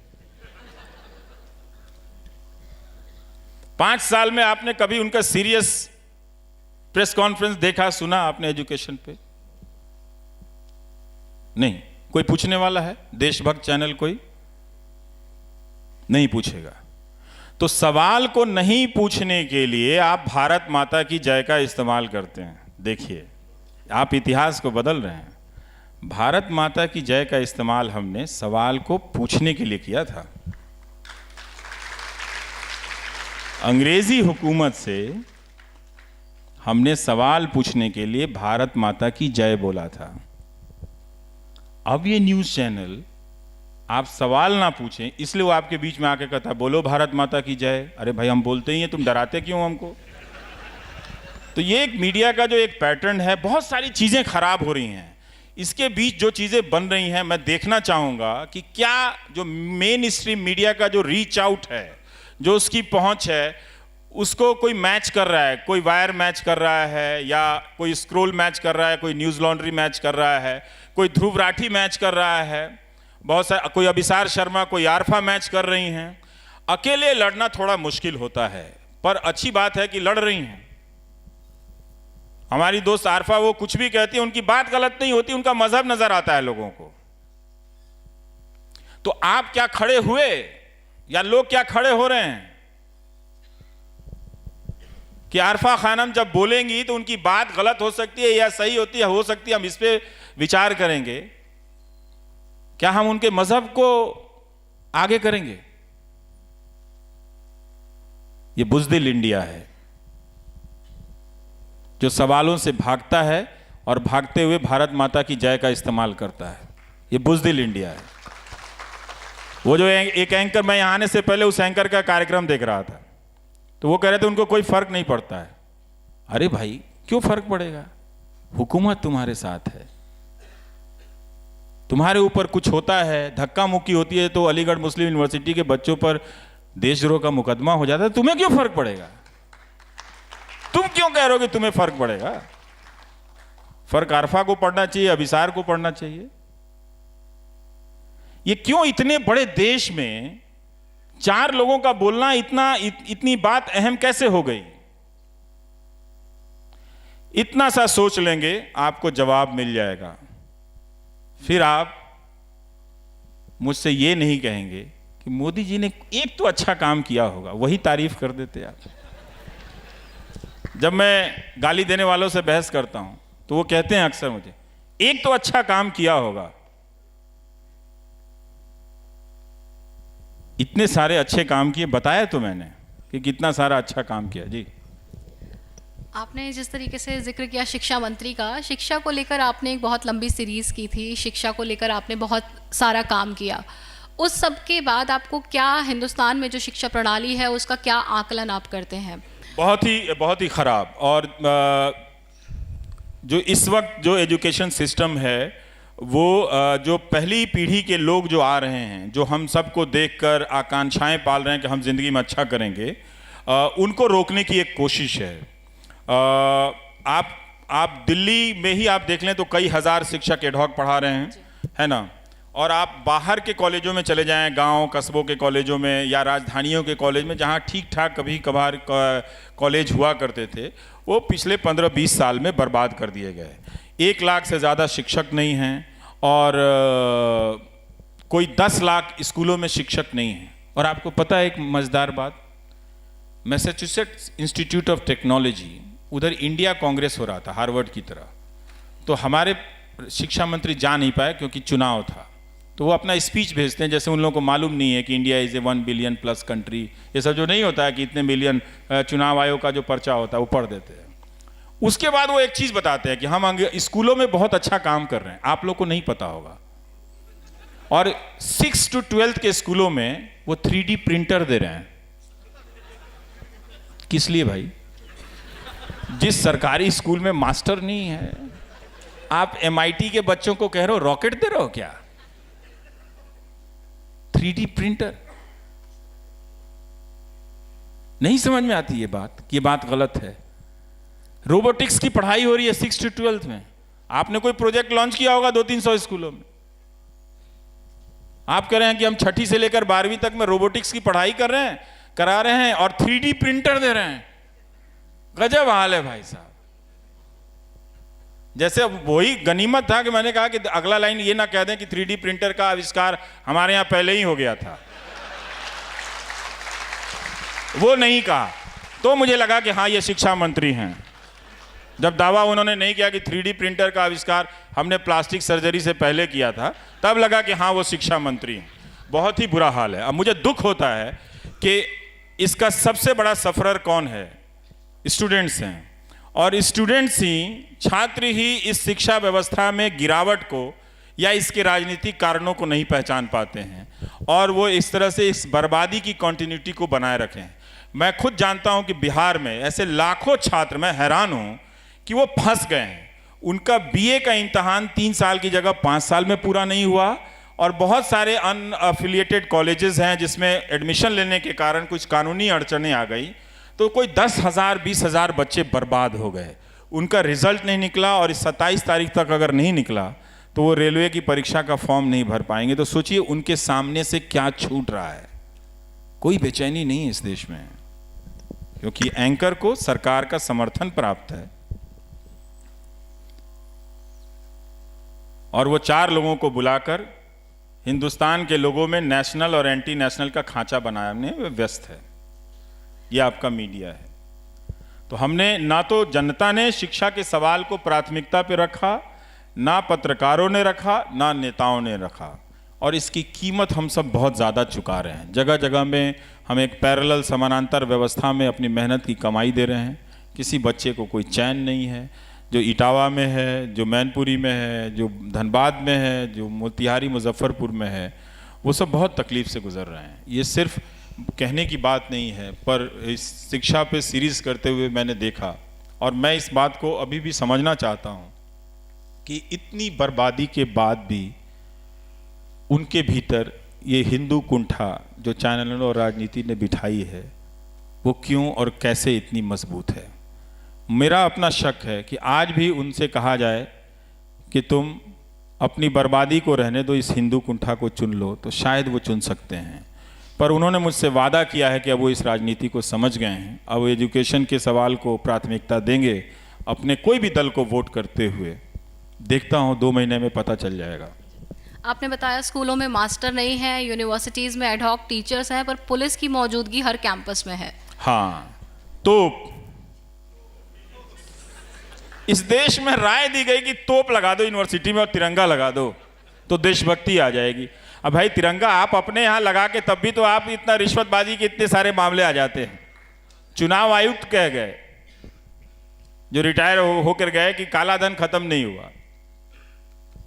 5 साल में आपने कभी उनका सीरियस प्रेस कॉन्फ्रेंस देखा, सुना आपने एजुकेशन पे? नहीं। कोई पूछने वाला है? देशभक्त चैनल कोई नहीं पूछेगा। तो सवाल को नहीं पूछने के लिए आप भारत माता की जय का इस्तेमाल करते हैं। देखिए, आप इतिहास को बदल रहे हैं। भारत माता की जय का इस्तेमाल हमने सवाल को पूछने के लिए किया था। अंग्रेजी हुकूमत से हमने सवाल पूछने के लिए भारत माता की जय बोला था। अब ये न्यूज़ चैनल आप सवाल ना पूछें, इसलिए वो आपके बीच में आके कहता बोलो भारत माता की जय। अरे भाई, हम बोलते ही हैं, तुम डराते क्यों हमको? तो ये एक मीडिया का जो एक पैटर्न है, बहुत सारी चीज़ें खराब हो रही हैं। इसके बीच जो चीज़ें बन रही हैं, मैं देखना चाहूँगा कि क्या जो मेन स्ट्रीम मीडिया का जो रीच आउट है, जो उसकी पहुंच है, उसको कोई मैच कर रहा है। कोई वायर मैच कर रहा है, या कोई स्क्रोल मैच कर रहा है, कोई न्यूज़ लॉन्ड्री मैच कर रहा है, कोई ध्रुव राठी मैच कर रहा है, बहुत सारे, कोई अभिसार शर्मा, कोई आरफा मैच कर रही हैं। अकेले लड़ना थोड़ा मुश्किल होता है, पर अच्छी बात है कि लड़ रही हैं। हमारी दोस्त आरफा, वो कुछ भी कहती है, उनकी बात गलत नहीं होती, उनका मजहब नजर आता है लोगों को। तो आप क्या खड़े हुए या लोग क्या खड़े हो रहे हैं कि आरफा खानम जब बोलेंगी तो उनकी बात गलत हो सकती है या सही होती है, हो सकती है, हम इस पे विचार करेंगे। क्या हम उनके मजहब को आगे करेंगे? ये बुज़दिल इंडिया है जो सवालों से भागता है और भागते हुए भारत माता की जय का इस्तेमाल करता है। ये बुज़दिल इंडिया है। वो जो एक एंकर, मैं यहां आने से पहले उस एंकर का कार्यक्रम देख रहा था, तो वो कह रहे थे उनको कोई फर्क नहीं पड़ता है। अरे भाई, क्यों फर्क पड़ेगा? हुकूमत तुम्हारे साथ है, तुम्हारे ऊपर कुछ होता है, धक्का मुक्की होती है तो अलीगढ़ मुस्लिम यूनिवर्सिटी के बच्चों पर देशद्रोह का मुकदमा हो जाता है, तुम्हें क्यों फर्क पड़ेगा? तुम क्यों कह रहे हो कि तुम्हें फर्क पड़ेगा? फर्क आरफा को पड़ना चाहिए, अभिसार को पड़ना चाहिए। ये क्यों इतने बड़े देश में 4 लोगों का बोलना इतनी बात अहम कैसे हो गई? इतना सा सोच लेंगे, आपको जवाब मिल जाएगा। फिर आप मुझसे ये नहीं कहेंगे कि मोदी जी ने एक तो अच्छा काम किया होगा, वही तारीफ कर देते आप। जब मैं गाली देने वालों से बहस करता हूं तो वो कहते हैं अक्सर मुझे, एक तो अच्छा काम किया होगा। इतने सारे अच्छे काम किए, बताया तो मैंने कि कितना सारा अच्छा काम किया। जी, आपने जिस तरीके से जिक्र किया शिक्षा मंत्री का, शिक्षा को लेकर आपने एक बहुत लंबी सीरीज़ की थी, शिक्षा को लेकर आपने बहुत सारा काम किया। उस सब के बाद आपको क्या हिंदुस्तान में जो शिक्षा प्रणाली है उसका क्या आकलन आप करते हैं? बहुत ही ख़राब। और जो इस वक्त जो एजुकेशन सिस्टम है वो जो पहली पीढ़ी के लोग जो आ रहे हैं, जो हम सबको देखकर आकांक्षाएं पाल रहे हैं कि हम ज़िंदगी में अच्छा करेंगे, उनको रोकने की एक कोशिश है। आप दिल्ली में ही आप देख लें तो कई हज़ार शिक्षक एडहॉक पढ़ा रहे हैं, है ना? और आप बाहर के कॉलेजों में चले जाएं, गांव कस्बों के कॉलेजों में या राजधानियों के कॉलेज में, जहां ठीक ठाक कभी कभार कॉलेज हुआ करते थे, वो पिछले 15-20 साल में बर्बाद कर दिए गए। 1 लाख से ज़्यादा शिक्षक नहीं हैं और कोई 10 लाख स्कूलों में शिक्षक नहीं हैं। और आपको पता है एक मज़ेदार बात, मैसाचुसेट्स इंस्टीट्यूट ऑफ टेक्नोलॉजी, उधर इंडिया कांग्रेस हो रहा था हार्वर्ड की तरह, तो हमारे शिक्षा मंत्री जा नहीं पाए क्योंकि चुनाव था। तो वो अपना स्पीच भेजते हैं, जैसे उन लोगों को मालूम नहीं है कि India is a 1 billion plus country. ये सब जो नहीं होता है कि इतने मिलियन, चुनाव आयोग का जो पर्चा होता है वो पढ़ देते हैं। उसके बाद वो एक चीज़ बताते हैं कि हम स्कूलों में बहुत अच्छा काम कर रहे हैं, आप लोग को नहीं पता होगा। और 6 to 12 के स्कूलों में वो 3D प्रिंटर दे रहे हैं। किस लिए भाई? जिस सरकारी स्कूल में मास्टर नहीं है, आप MIT के बच्चों को कह रहे हो रॉकेट दे रहे हो क्या? 3D printer. नहीं समझ में आती ये बात कि ये बात गलत है। रोबोटिक्स की पढ़ाई हो रही है 6 to 12 में। आपने कोई प्रोजेक्ट लॉन्च किया होगा 200-300 स्कूलों में। आप कह रहे हैं कि हम 6ठी से लेकर 12वीं तक में रोबोटिक्स की पढ़ाई करा रहे हैं और 3D प्रिंटर दे रहे हैं। गजब हाल है भाई साहब। जैसे अब वही गनीमत था कि मैंने कहा कि अगला लाइन ये ना कह दें कि 3D प्रिंटर का आविष्कार हमारे यहां पहले ही हो गया था। वो नहीं कहा तो मुझे लगा कि हाँ ये शिक्षा मंत्री हैं। जब दावा उन्होंने नहीं किया कि 3D प्रिंटर का आविष्कार हमने प्लास्टिक सर्जरी से पहले किया था, तब लगा कि हाँ वो शिक्षा मंत्री हैं। बहुत ही बुरा हाल है। अब मुझे दुख होता है कि इसका सबसे बड़ा सफरर कौन है? स्टूडेंट्स हैं। और स्टूडेंट्स ही, छात्र ही इस शिक्षा व्यवस्था में गिरावट को या इसके राजनीतिक कारणों को नहीं पहचान पाते हैं और वो इस तरह से इस बर्बादी की कंटिन्यूटी को बनाए रखें। मैं खुद जानता हूं कि बिहार में ऐसे लाखों छात्र, मैं हैरान हूं कि वो फंस गए हैं। उनका BA का इम्तहान 3 साल की जगह 5 साल में पूरा नहीं हुआ और बहुत सारे अनअफिलिएटेड कॉलेजेस हैं जिसमें एडमिशन लेने के कारण कुछ कानूनी अड़चनें आ गई, तो कोई 10,000 20,000 बच्चे बर्बाद हो गए। उनका रिजल्ट नहीं निकला और इस 27 तारीख तक अगर नहीं निकला तो वो रेलवे की परीक्षा का फॉर्म नहीं भर पाएंगे। तो सोचिए उनके सामने से क्या छूट रहा है। कोई बेचैनी नहीं है इस देश में, क्योंकि एंकर को सरकार का समर्थन प्राप्त है। और वो 4 लोगों को बुलाकर हिंदुस्तान के लोगों में नेशनल और एंटी नेशनल का खांचा बनाने में व्यस्त है। ये आपका मीडिया है। तो हमने ना तो जनता ने शिक्षा के सवाल को प्राथमिकता पे रखा, ना पत्रकारों ने रखा, ना नेताओं ने रखा, और इसकी कीमत हम सब बहुत ज़्यादा चुका रहे हैं। जगह जगह में हम एक पैरेलल समानांतर व्यवस्था में अपनी मेहनत की कमाई दे रहे हैं। किसी बच्चे को कोई चैन नहीं है। जो इटावा में है, जो मैनपुरी में है, जो धनबाद में है, जो मोतिहारी मुजफ्फरपुर में है, वो सब बहुत तकलीफ़ से गुजर रहे हैं। ये सिर्फ कहने की बात नहीं है, पर इस शिक्षा पे सीरीज़ करते हुए मैंने देखा, और मैं इस बात को अभी भी समझना चाहता हूँ कि इतनी बर्बादी के बाद भी उनके भीतर ये हिंदू कुंठा जो चैनलों और राजनीति ने बिठाई है, वो क्यों और कैसे इतनी मजबूत है। मेरा अपना शक है कि आज भी उनसे कहा जाए कि तुम अपनी बर्बादी को रहने दो, इस हिंदू कुंठा को चुन लो, तो शायद वो चुन सकते हैं। पर उन्होंने मुझसे वादा किया है कि अब वो इस राजनीति को समझ गए हैं, अब वो एजुकेशन के सवाल को प्राथमिकता देंगे अपने कोई भी दल को वोट करते हुए। देखता हूँ 2 महीने में पता चल जाएगा। आपने बताया स्कूलों में मास्टर नहीं है, यूनिवर्सिटीज़ में एडहॉक टीचर्स हैं, पर पुलिस की मौजूदगी हर कैंपस में है। हाँ, तो इस देश में राय दी गई कि तोप लगा दो यूनिवर्सिटी में और तिरंगा लगा दो तो देशभक्ति आ जाएगी। अब भाई तिरंगा आप अपने यहाँ लगा के तब भी तो आप इतना रिश्वतबाजी के इतने सारे मामले आ जाते हैं। चुनाव आयुक्त कह गए, जो रिटायर होकर गए, कि काला धन खत्म नहीं हुआ।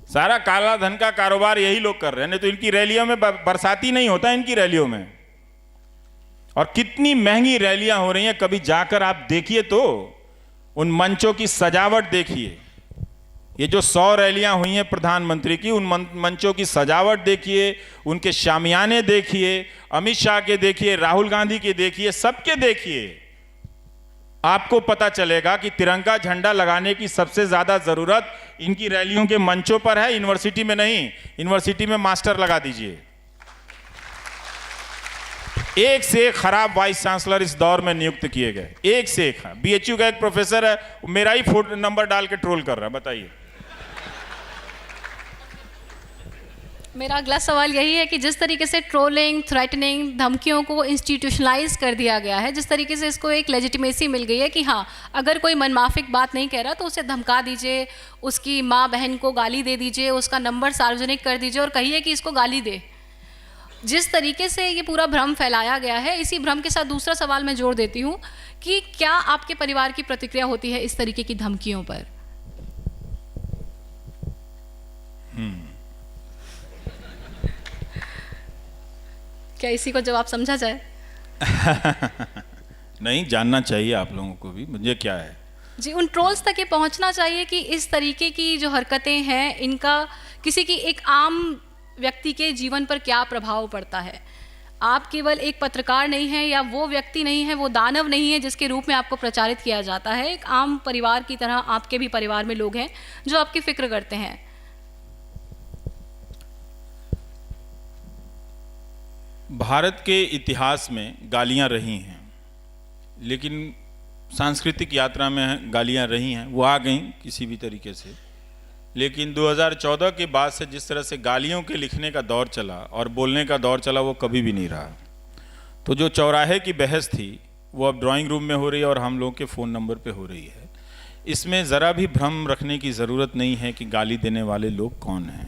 सारा काला धन का कारोबार यही लोग कर रहे हैं। नहीं तो इनकी रैलियों में बरसाती नहीं होता, इनकी रैलियों में। और कितनी महंगी रैलियां हो रही हैं, कभी जाकर आप देखिए तो उन मंचों की सजावट देखिए। ये जो 100 रैलियां हुई हैं प्रधानमंत्री की, उन मंचों की सजावट देखिए, उनके शामियाने देखिए, अमित शाह के देखिए, राहुल गांधी के देखिए, सबके देखिए। आपको पता चलेगा कि तिरंगा झंडा लगाने की सबसे ज्यादा जरूरत इनकी रैलियों के मंचों पर है, यूनिवर्सिटी में नहीं। यूनिवर्सिटी में मास्टर लगा दीजिए। एक से एक खराब वाइस चांसलर इस दौर में नियुक्त किए गए, एक से एक। बीएचयू का एक प्रोफेसर है, मेरा ही फोन नंबर डाल के ट्रोल कर रहा है। बताइए। मेरा अगला सवाल यही है कि जिस तरीके से ट्रोलिंग, थ्रेटनिंग, धमकियों को इंस्टीट्यूशनलाइज कर दिया गया है, जिस तरीके से इसको एक लेजिटिमेसी मिल गई है कि हाँ, अगर कोई मनमाफिक बात नहीं कह रहा तो उसे धमका दीजिए, उसकी माँ बहन को गाली दे दीजिए, उसका नंबर सार्वजनिक कर दीजिए और कहिए कि इसको गाली दे। जिस तरीके से ये पूरा भ्रम फैलाया गया है, इसी भ्रम के साथ दूसरा सवाल मैं जोड़ देती हूँ कि क्या आपके परिवार की प्रतिक्रिया होती है इस तरीके की धमकियों पर? क्या इसी को जवाब समझा जाए? नहीं, जानना चाहिए आप लोगों को भी, मुझे क्या है जी। उन ट्रोल्स तक ये पहुंचना चाहिए कि इस तरीके की जो हरकतें हैं, इनका किसी की एक आम व्यक्ति के जीवन पर क्या प्रभाव पड़ता है। आप केवल एक पत्रकार नहीं हैं, या वो व्यक्ति नहीं है, वो दानव नहीं है जिसके रूप में आपको प्रचारित किया जाता है। एक आम परिवार की तरह आपके भी परिवार में लोग हैं जो आपकी फिक्र करते हैं। भारत के इतिहास में गालियां रही हैं, लेकिन सांस्कृतिक यात्रा में गालियां रही हैं, वो आ गईं किसी भी तरीके से। लेकिन 2014 के बाद से जिस तरह से गालियों के लिखने का दौर चला और बोलने का दौर चला, वो कभी भी नहीं रहा। तो जो चौराहे की बहस थी, वो अब ड्राइंग रूम में हो रही है और हम लोगों के फ़ोन नंबर पे हो रही है। इसमें ज़रा भी भ्रम रखने की ज़रूरत नहीं है कि गाली देने वाले लोग कौन हैं।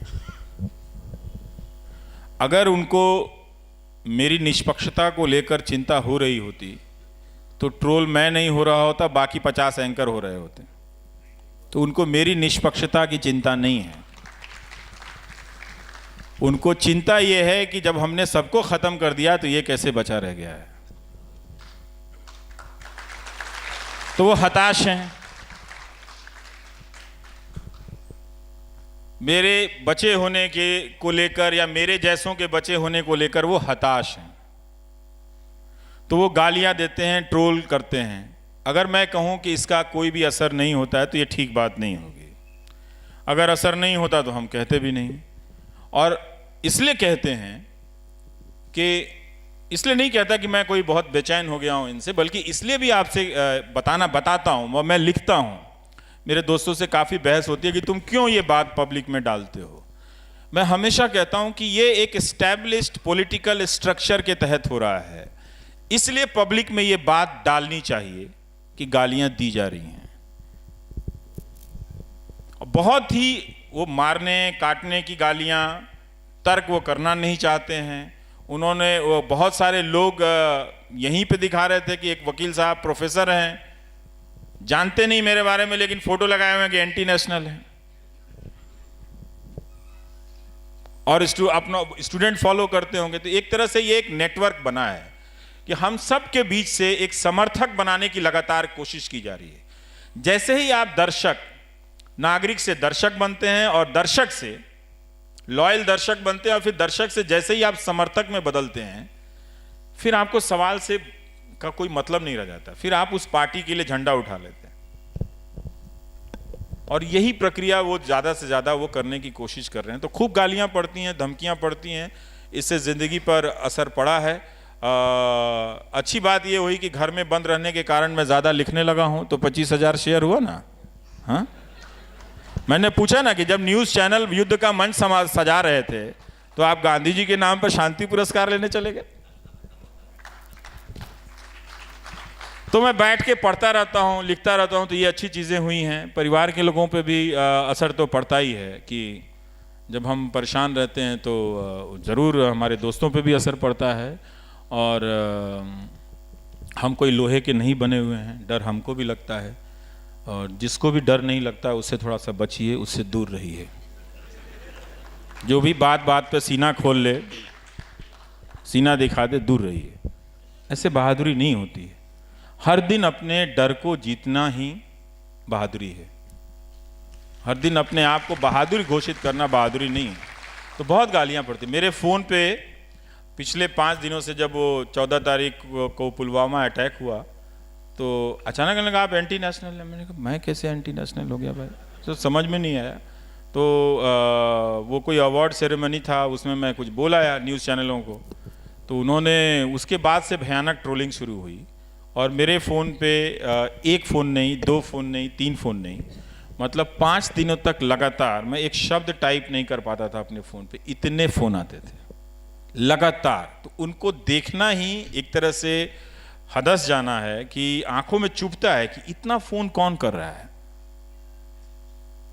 अगर उनको मेरी निष्पक्षता को लेकर चिंता हो रही होती तो ट्रोल मैं नहीं हो रहा होता, बाकी 50 एंकर हो रहे होते। तो उनको मेरी निष्पक्षता की चिंता नहीं है। उनको चिंता यह है कि जब हमने सबको खत्म कर दिया तो ये कैसे बचा रह गया है। तो वो हताश हैं। मेरे बचे होने के को लेकर या मेरे जैसों के बचे होने को लेकर वो हताश हैं। तो वो गालियां देते हैं, ट्रोल करते हैं। अगर मैं कहूं कि इसका कोई भी असर नहीं होता है तो ये ठीक बात नहीं होगी। अगर असर नहीं होता तो हम कहते भी नहीं। और इसलिए कहते हैं कि इसलिए नहीं कहता कि मैं कोई बहुत बेचैन हो गया हूं इनसे, बल्कि इसलिए भी आपसे बताता हूं, मैं लिखता हूं। मेरे दोस्तों से काफ़ी बहस होती है कि तुम क्यों ये बात पब्लिक में डालते हो। मैं हमेशा कहता हूं कि ये एक एस्टैब्लिश्ड पॉलिटिकल स्ट्रक्चर के तहत हो रहा है, इसलिए पब्लिक में ये बात डालनी चाहिए कि गालियां दी जा रही हैं। बहुत ही वो मारने काटने की गालियां, तर्क वो करना नहीं चाहते हैं। उन्होंने वो बहुत सारे लोग यहीं पे दिखा रहे थे कि एक वकील साहब प्रोफेसर हैं, जानते नहीं मेरे बारे में, लेकिन फोटो लगाए हुए हैं कि एंटी नेशनल है, और अपना स्टूडेंट फॉलो करते होंगे। तो एक तरह से ये एक नेटवर्क बना है कि हम सब के बीच से एक समर्थक बनाने की लगातार कोशिश की जा रही है। जैसे ही आप दर्शक, नागरिक से दर्शक बनते हैं और दर्शक से लॉयल दर्शक बनते हैं, और फिर दर्शक से जैसे ही आप समर्थक में बदलते हैं, फिर आपको सवाल से का कोई मतलब नहीं रह जाता, फिर आप उस पार्टी के लिए झंडा उठा लेते हैं। और यही प्रक्रिया वो ज़्यादा से ज़्यादा वो करने की कोशिश कर रहे हैं। तो खूब गालियां पड़ती हैं, धमकियां पड़ती हैं, इससे ज़िंदगी पर असर पड़ा है। अच्छी बात ये हुई कि घर में बंद रहने के कारण मैं ज़्यादा लिखने लगा हूं, तो 25,000 शेयर हुआ ना। हाँ, मैंने पूछा ना कि जब न्यूज़ चैनल युद्ध का मंच सजा रहे थे तो आप गांधी जी के नाम पर शांति पुरस्कार लेने चले गए। तो मैं बैठ के पढ़ता रहता हूँ, लिखता रहता हूँ, तो ये अच्छी चीज़ें हुई हैं। परिवार के लोगों पे भी असर तो पड़ता ही है कि जब हम परेशान रहते हैं तो ज़रूर हमारे दोस्तों पे भी असर पड़ता है। और हम कोई लोहे के नहीं बने हुए हैं, डर हमको भी लगता है, और जिसको भी डर नहीं लगता उससे थोड़ा सा बचिए, उससे दूर रहिए। जो भी बात बात पे सीना खोल ले, सीना दिखा दे, दूर रहिए। ऐसे बहादुरी नहीं होती है। हर दिन अपने डर को जीतना ही बहादुरी है। हर दिन अपने आप को बहादुर घोषित करना बहादुरी नहीं है। तो बहुत गालियां पड़ती। मेरे फ़ोन पे पिछले 5 दिनों से, जब वो 14 तारीख को पुलवामा अटैक हुआ, तो अचानक लगा आप एंटी नेशनल है। मैंने कहा मैं कैसे एंटी नेशनल हो गया भाई, तो समझ में नहीं आया। तो वो कोई अवार्ड सेरेमनी था, उसमें मैं कुछ बोल आया न्यूज़ चैनलों को, तो उन्होंने उसके बाद से भयानक ट्रोलिंग शुरू हुई। और मेरे फ़ोन पे एक फ़ोन नहीं, 2 फ़ोन नहीं, 3 फ़ोन नहीं, मतलब 5 दिनों तक लगातार मैं एक शब्द टाइप नहीं कर पाता था अपने फ़ोन पे, इतने फ़ोन आते थे लगातार। तो उनको देखना ही एक तरह से हदस जाना है कि आंखों में चुभता है कि इतना फ़ोन कौन कर रहा है,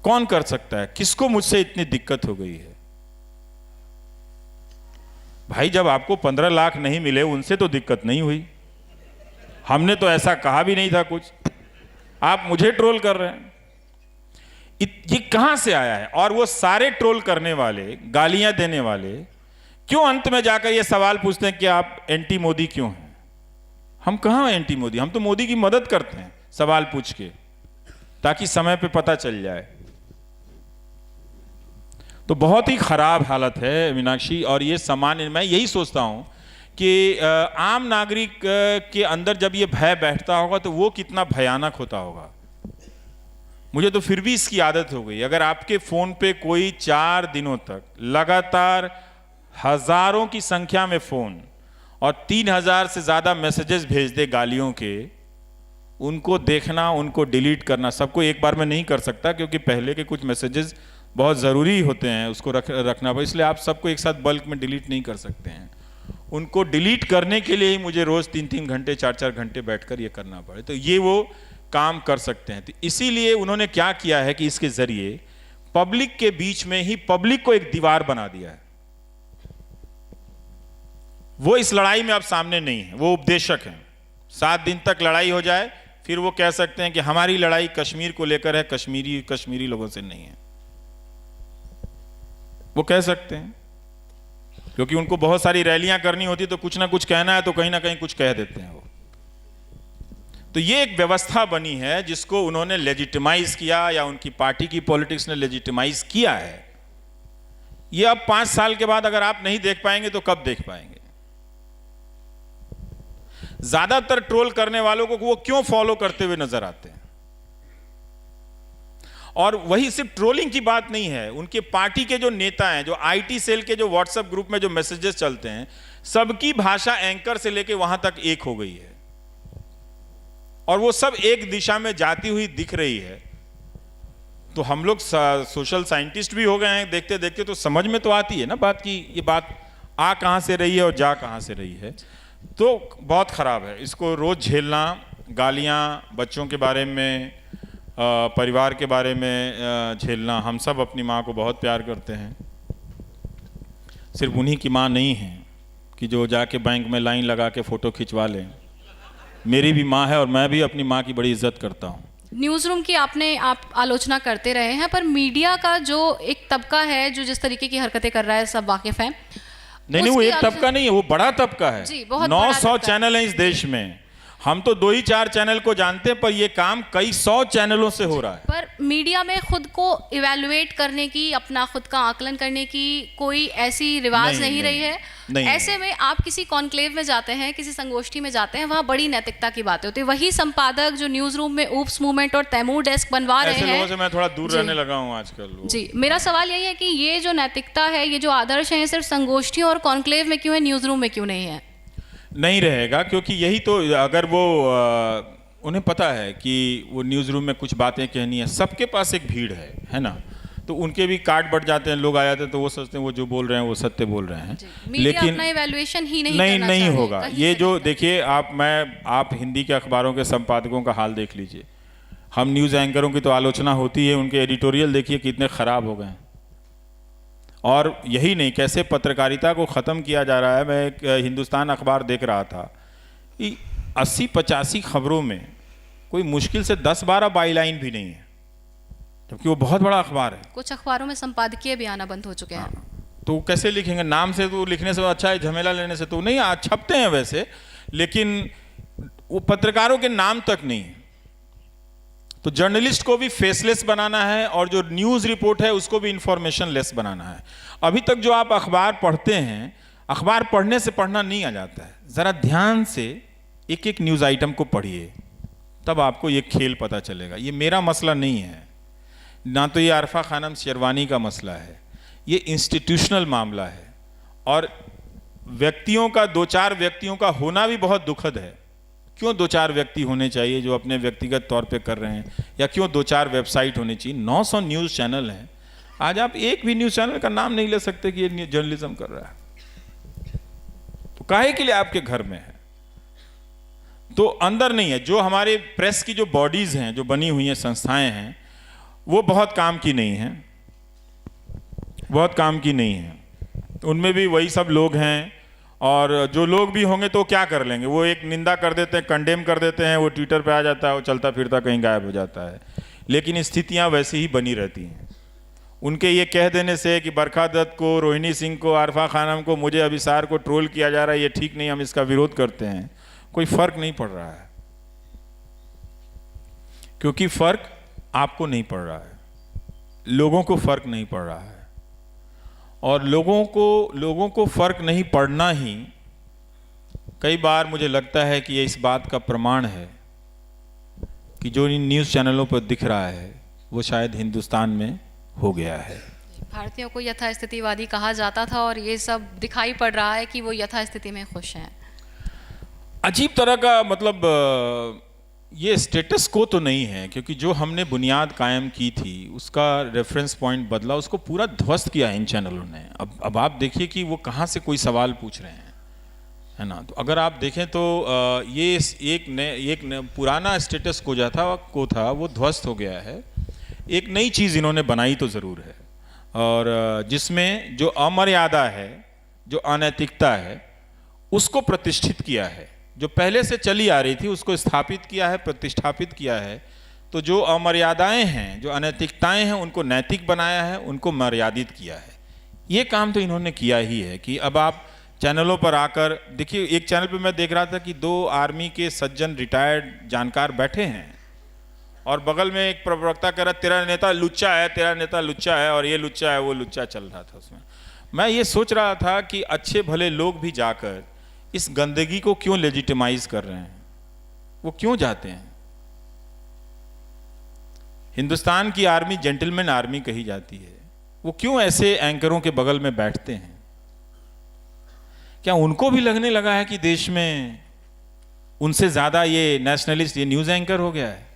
कौन कर सकता है, किसको मुझसे इतनी दिक्कत हो गई है। भाई जब आपको 15 लाख नहीं मिले, उनसे तो दिक्कत नहीं हुई, हमने तो ऐसा कहा भी नहीं था कुछ, आप मुझे ट्रोल कर रहे हैं। ये कहां से आया है? और वो सारे ट्रोल करने वाले, गालियां देने वाले, क्यों अंत में जाकर ये सवाल पूछते हैं कि आप एंटी मोदी क्यों हैं? हम कहां एंटी मोदी, हम तो मोदी की मदद करते हैं सवाल पूछ के, ताकि समय पे पता चल जाए। तो बहुत ही खराब हालत है मीनाक्षी। और ये सामान्य, मैं यही सोचता हूं कि आम नागरिक के अंदर जब ये भय बैठता होगा तो वो कितना भयानक होता होगा। मुझे तो फिर भी इसकी आदत हो गई। अगर आपके फ़ोन पे कोई 4 दिनों तक लगातार हज़ारों की संख्या में फ़ोन और 3000 से ज़्यादा मैसेजेस भेज दे गालियों के, उनको देखना, उनको डिलीट करना, सबको एक बार में नहीं कर सकता, क्योंकि पहले के कुछ मैसेजेस बहुत ज़रूरी होते हैं, उसको रखना पड़े, इसलिए आप सबको एक साथ बल्क में डिलीट नहीं कर सकते हैं। उनको डिलीट करने के लिए ही मुझे रोज़ 3-3 घंटे 4-4 घंटे बैठकर ये करना पड़े, तो ये वो काम कर सकते हैं। तो इसीलिए उन्होंने क्या किया है कि इसके ज़रिए पब्लिक के बीच में ही पब्लिक को एक दीवार बना दिया है। वो इस लड़ाई में अब सामने नहीं है, वो उपदेशक हैं। 7 दिन तक लड़ाई हो जाए, फिर वो कह सकते हैं कि हमारी लड़ाई कश्मीर को लेकर है, कश्मीरी लोगों से नहीं है। वो कह सकते हैं, क्योंकि उनको बहुत सारी रैलियां करनी होती, तो कुछ ना कुछ कहना है तो कहीं ना कहीं कुछ कह देते हैं वो। तो ये एक व्यवस्था बनी है जिसको उन्होंने लेजिटिमाइज किया, या उनकी पार्टी की पॉलिटिक्स ने लेजिटिमाइज किया है। ये अब 5 साल के बाद अगर आप नहीं देख पाएंगे तो कब देख पाएंगे? ज्यादातर ट्रोल करने वालों को वो क्यों फॉलो करते हुए नजर आते हैं? और वही सिर्फ ट्रोलिंग की बात नहीं है, उनके पार्टी के जो नेता हैं, जो आईटी सेल के जो व्हाट्सएप ग्रुप में जो मैसेजेस चलते हैं, सबकी भाषा एंकर से लेके वहां तक एक हो गई है, और वो सब एक दिशा में जाती हुई दिख रही है। तो हम लोग सोशल साइंटिस्ट भी हो गए हैं, देखते देखते तो समझ में तो आती है ना बात की ये बात आ कहाँ से रही है और जा कहाँ से रही है। तो बहुत ख़राब है, इसको रोज़ झेलना, गालियाँ बच्चों के बारे में, परिवार के बारे में झेलना। हम सब अपनी माँ को बहुत प्यार करते हैं, सिर्फ उन्हीं की माँ नहीं है कि जो जाके बैंक में लाइन लगा के फ़ोटो खिंचवा लें। मेरी भी माँ है और मैं भी अपनी माँ की बड़ी इज्जत करता हूँ। न्यूज़ रूम की आप आलोचना करते रहे हैं, पर मीडिया का जो एक तबका है जो जिस तरीके की हरकतें कर रहा है सब वाकिफ हैं। नहीं, वो एक तबका नहीं है, वो बड़ा तबका है। जी, बहुत 900 चैनल हैं इस देश में। हम तो 2 ही 4 चैनल को जानते हैं, पर ये काम कई 100 चैनलों से हो रहा है। पर मीडिया में खुद को इवैल्यूएट करने की, अपना खुद का आकलन करने की कोई ऐसी रिवाज नहीं रही है। ऐसे में आप किसी कॉन्क्लेव में जाते हैं, किसी संगोष्ठी में जाते हैं, वहाँ बड़ी नैतिकता की बातें होती है। वही संपादक जो न्यूज़ रूम में ऊप्स मूवमेंट और तैमूर डेस्क बनवा रहे हैं, ऐसे लोगों से मैं थोड़ा दूर रहने लगा हूँ आजकल। जी, मेरा सवाल यही है कि ये जो नैतिकता है, ये जो आदर्श है, सिर्फ संगोष्ठियों और कॉन्क्लेव में क्यों है, न्यूज़ रूम में क्यों नहीं है? नहीं रहेगा, क्योंकि यही तो, अगर वो उन्हें पता है कि वो न्यूज़ रूम में कुछ बातें कहनी है, सबके पास एक भीड़ है ना, तो उनके भी कार्ड बढ़ जाते हैं, लोग आ जाते हैं, तो वो सोचते हैं वो जो बोल रहे हैं वो सत्य बोल रहे हैं। लेकिन अपना इवैल्यूएशन ही नहीं होगा। ये जो देखिए आप हिंदी के अखबारों के संपादकों का हाल देख लीजिए। हम न्यूज़ एंकरों की तो आलोचना होती है, उनके एडिटोरियल देखिए कितने ख़राब हो गए हैं। और यही नहीं, कैसे पत्रकारिता को ख़त्म किया जा रहा है। मैं एक हिंदुस्तान अखबार देख रहा था कि 80-85 खबरों में कोई मुश्किल से 10-12 बाईलाइन भी नहीं है, जबकि वो बहुत बड़ा अखबार है। कुछ अखबारों में संपादकीय भी आना बंद हो चुके हैं। तो कैसे लिखेंगे? नाम से तो लिखने से अच्छा है, झमेला लेने से तो नहीं। आज छपते हैं वैसे, लेकिन वो पत्रकारों के नाम तक नहीं है। तो जर्नलिस्ट को भी फेसलेस बनाना है और जो न्यूज़ रिपोर्ट है उसको भी इंफॉर्मेशन लेस बनाना है। अभी तक जो आप अखबार पढ़ते हैं, अखबार पढ़ने से पढ़ना नहीं आ जाता है। ज़रा ध्यान से एक एक न्यूज़ आइटम को पढ़िए, तब आपको ये खेल पता चलेगा। ये मेरा मसला नहीं है, ना तो ये आरफा खानम शेरवानी का मसला है, ये इंस्टीट्यूशनल मामला है। और व्यक्तियों का, 2-4 व्यक्तियों का होना भी बहुत दुखद है। क्यों 2-4 व्यक्ति होने चाहिए जो अपने व्यक्तिगत तौर पे कर रहे हैं, या क्यों 2-4 वेबसाइट होनी चाहिए? 900 न्यूज़ चैनल हैं। आज आप एक भी न्यूज़ चैनल का नाम नहीं ले सकते कि ये जर्नलिज्म कर रहा है। तो काहे के लिए आपके घर में है, तो अंदर नहीं है। जो हमारे प्रेस की जो बॉडीज़ हैं, जो बनी हुई हैं संस्थाएं हैं, वो बहुत काम की नहीं हैं, बहुत काम की नहीं हैं। उनमें भी वही सब लोग हैं, और जो लोग भी होंगे तो क्या कर लेंगे? वो एक निंदा कर देते हैं, कंडेम कर देते हैं, वो ट्विटर पे आ जाता है, वो चलता फिरता कहीं गायब हो जाता है। लेकिन स्थितियां वैसी ही बनी रहती हैं। उनके ये कह देने से कि बरखा दत्त को, रोहिणी सिंह को, आरफा खानम को, मुझे अभिसार को ट्रोल किया जा रहा है, ये ठीक नहीं, हम इसका विरोध करते हैं, कोई फर्क नहीं पड़ रहा है। क्योंकि फर्क आपको नहीं पड़ रहा है, लोगों को फर्क नहीं पड़ रहा है। और लोगों को फर्क नहीं पड़ना ही कई बार मुझे लगता है कि ये इस बात का प्रमाण है कि जो इन न्यूज़ चैनलों पर दिख रहा है वो शायद हिंदुस्तान में हो गया है। भारतीयों को यथास्थितिवादी कहा जाता था, और ये सब दिखाई पड़ रहा है कि वो यथास्थिति में खुश हैं। अजीब तरह का, मतलब ये स्टेटस को तो नहीं है, क्योंकि जो हमने बुनियाद कायम की थी उसका रेफरेंस पॉइंट बदला, उसको पूरा ध्वस्त किया इन चैनलों ने। अब आप देखिए कि वो कहाँ से कोई सवाल पूछ रहे हैं, है ना। तो अगर आप देखें तो ये एक पुराना स्टेटस को था वो ध्वस्त हो गया है। एक नई चीज़ इन्होंने बनाई तो ज़रूर है, और जिसमें जो अमर्यादा है, जो अनैतिकता है, उसको प्रतिष्ठित किया है। जो पहले से चली आ रही थी उसको स्थापित किया है, प्रतिष्ठापित किया है। तो जो अमर्यादाएं हैं, जो अनैतिकताएं हैं, उनको नैतिक बनाया है, उनको मर्यादित किया है। ये काम तो इन्होंने किया ही है कि अब आप चैनलों पर आकर देखिए। एक चैनल पे मैं देख रहा था कि 2 आर्मी के सज्जन रिटायर्ड जानकार बैठे हैं, और बगल में एक प्रवक्ता कह रहा तेरा नेता लुच्चा है, तेरा नेता लुच्चा है, और ये लुच्चा है, वो लुच्चा चल रहा था उसमें। मैं ये सोच रहा था कि अच्छे भले लोग भी जाकर इस गंदगी को क्यों लेजिटिमाइज कर रहे हैं, वो क्यों जाते हैं? हिंदुस्तान की आर्मी जेंटलमैन आर्मी कही जाती है, वो क्यों ऐसे एंकरों के बगल में बैठते हैं? क्या उनको भी लगने लगा है कि देश में उनसे ज्यादा ये नेशनलिस्ट, ये न्यूज एंकर हो गया है?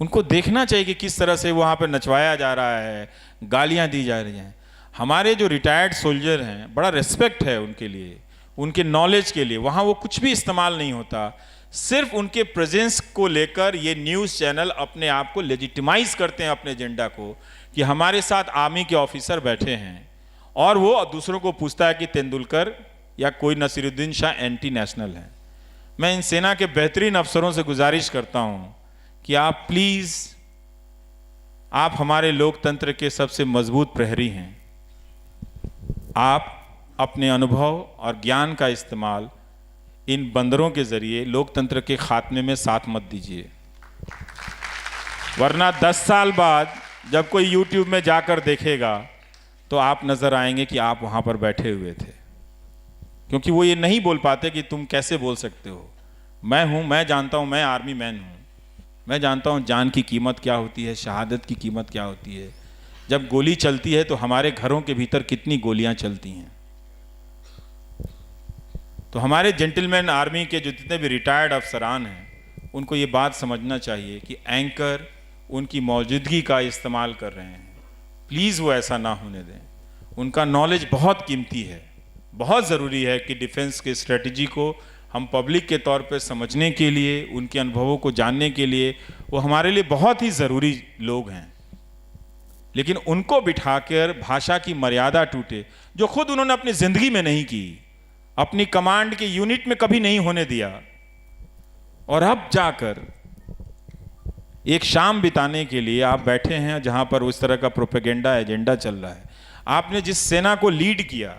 उनको देखना चाहिए कि किस तरह से वहाँ पर नचवाया जा रहा है, गालियाँ दी जा रही हैं। हमारे जो रिटायर्ड सोल्जर हैं, बड़ा रिस्पेक्ट है उनके लिए, उनके नॉलेज के लिए। वहाँ वो कुछ भी इस्तेमाल नहीं होता, सिर्फ उनके प्रेजेंस को लेकर ये न्यूज़ चैनल अपने आप को लेजिटिमाइज करते हैं, अपने एजेंडा को, कि हमारे साथ आर्मी के ऑफिसर बैठे हैं। और वो दूसरों को पूछता है कि तेंदुलकर या कोई नसीरुद्दीन शाह एंटी नेशनल है। मैं इन सेना के बेहतरीन अफसरों से गुजारिश करता हूँ कि आप प्लीज़, आप हमारे लोकतंत्र के सबसे मजबूत प्रहरी हैं, आप अपने अनुभव और ज्ञान का इस्तेमाल इन बंदरों के जरिए लोकतंत्र के खात्मे में साथ मत दीजिए। वरना 10 साल बाद जब कोई YouTube में जाकर देखेगा तो आप नजर आएंगे कि आप वहां पर बैठे हुए थे, क्योंकि वो ये नहीं बोल पाते कि तुम कैसे बोल सकते हो। मैं हूं, मैं जानता हूं, मैं आर्मी मैन हूं, मैं जानता हूं जान की कीमत क्या होती है, शहादत की कीमत क्या होती है। जब गोली चलती है तो हमारे घरों के भीतर कितनी गोलियां चलती हैं। तो हमारे जेंटलमैन आर्मी के जो जितने भी रिटायर्ड अफसरान हैं, उनको ये बात समझना चाहिए कि एंकर उनकी मौजूदगी का इस्तेमाल कर रहे हैं। प्लीज़ वो ऐसा ना होने दें। उनका नॉलेज बहुत कीमती है, बहुत ज़रूरी है कि डिफेंस के स्ट्रेटजी को हम पब्लिक के तौर पर समझने के लिए, उनके अनुभवों को जानने के लिए, वो हमारे लिए बहुत ही ज़रूरी लोग हैं। लेकिन उनको बिठाकर भाषा की मर्यादा टूटे, जो खुद उन्होंने अपनी ज़िंदगी में नहीं की, अपनी कमांड के यूनिट में कभी नहीं होने दिया, और अब जाकर एक शाम बिताने के लिए आप बैठे हैं जहां पर उस तरह का प्रोपेगेंडा एजेंडा चल रहा है। आपने जिस सेना को लीड किया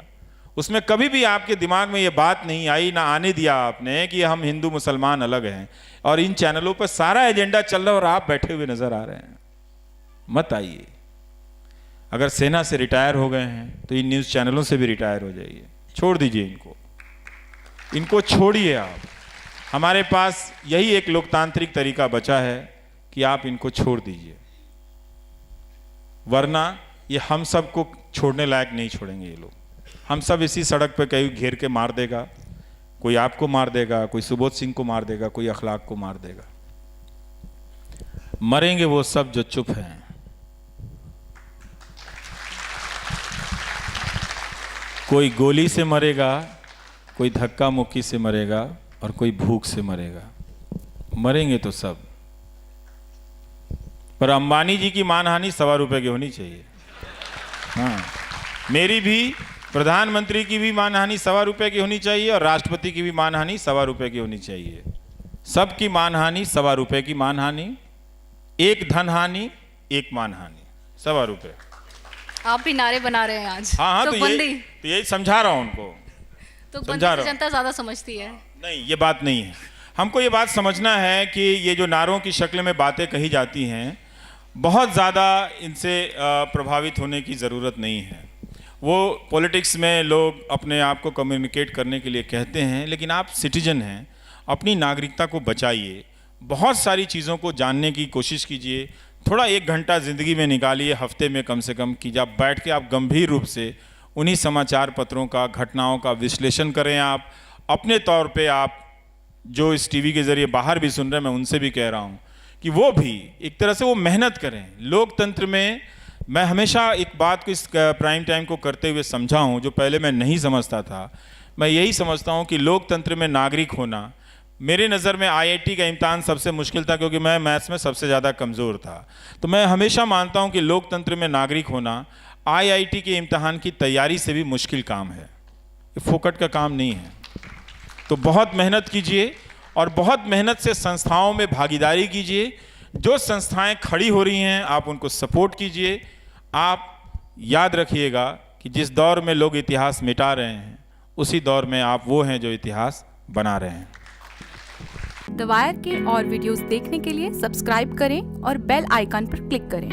उसमें कभी भी आपके दिमाग में ये बात नहीं आई, ना आने दिया आपने कि हम हिंदू मुसलमान अलग हैं, और इन चैनलों पर सारा एजेंडा चल रहा है और आप बैठे हुए नजर आ रहे हैं। मत आइए। अगर सेना से रिटायर हो गए हैं तो इन न्यूज़ चैनलों से भी रिटायर हो जाइए, छोड़ दीजिए इनको छोड़िए आप। हमारे पास यही एक लोकतांत्रिक तरीका बचा है कि आप इनको छोड़ दीजिए, वरना ये हम सबको छोड़ने लायक नहीं छोड़ेंगे ये लोग। हम सब इसी सड़क पे कहीं घेर के मार देगा, कोई आपको मार देगा, कोई सुबोध सिंह को मार देगा, कोई अखलाक को मार देगा। मरेंगे वो सब जो चुप हैं। कोई गोली से मरेगा, कोई धक्का मुक्की से मरेगा, और कोई भूख से मरेगा। मरेंगे तो सब, पर अंबानी जी की मानहानि ₹1.25 की होनी चाहिए। हाँ, मेरी भी, प्रधानमंत्री की भी मानहानि ₹1.25 की होनी चाहिए, और राष्ट्रपति की भी मानहानि ₹1.25 की होनी चाहिए। सबकी मानहानि ₹1.25 की मानहानि, एक धनहानि, एक मानहानि, ₹1.25। आप भी नारे बना रहे हैं आज। हाँ, तो यही समझा रहा हूं उनको। तो जनता ज्यादा समझती है। नहीं, ये बात नहीं है। हमको ये बात समझना है कि ये जो नारों की शक्ल में बातें कही जाती हैं, बहुत ज़्यादा इनसे प्रभावित होने की ज़रूरत नहीं है। वो पॉलिटिक्स में लोग अपने आप को कम्युनिकेट करने के लिए कहते हैं, लेकिन आप सिटीजन हैं, अपनी नागरिकता को बचाइए। बहुत सारी चीज़ों को जानने की कोशिश कीजिए। थोड़ा 1 घंटा ज़िंदगी में निकालिए, हफ्ते में कम से कम, कि जब बैठ के आप गंभीर रूप से उन्हीं समाचार पत्रों का, घटनाओं का विश्लेषण करें। आप अपने तौर पे, आप जो इस टीवी के ज़रिए बाहर भी सुन रहे हैं, मैं उनसे भी कह रहा हूँ कि वो भी एक तरह से वो मेहनत करें। लोकतंत्र में मैं हमेशा एक बात को, इस प्राइम टाइम को करते हुए समझा हूँ, जो पहले मैं नहीं समझता था। मैं यही समझता हूँ कि लोकतंत्र में नागरिक होना, मेरे नज़र में IIT का इम्तहान सबसे मुश्किल था, क्योंकि मैं मैथ्स में सबसे ज़्यादा कमज़ोर था। तो मैं हमेशा मानता हूँ कि लोकतंत्र में नागरिक होना IIT के इम्तहान की तैयारी से भी मुश्किल काम है। ये फोकट का काम नहीं है। तो बहुत मेहनत कीजिए, और बहुत मेहनत से संस्थाओं में भागीदारी कीजिए। जो संस्थाएं खड़ी हो रही हैं, आप उनको सपोर्ट कीजिए। आप याद रखिएगा कि जिस दौर में लोग इतिहास मिटा रहे हैं, उसी दौर में आप वो हैं जो इतिहास बना रहे हैं। द वायर के और वीडियोस देखने के लिए सब्सक्राइब करें और बेल आइकन पर क्लिक करें।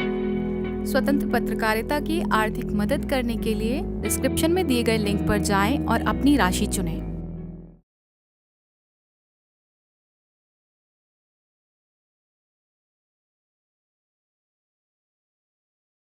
स्वतंत्र पत्रकारिता की आर्थिक मदद करने के लिए डिस्क्रिप्शन में दिए गए लिंक पर जाएं और अपनी राशि चुनें।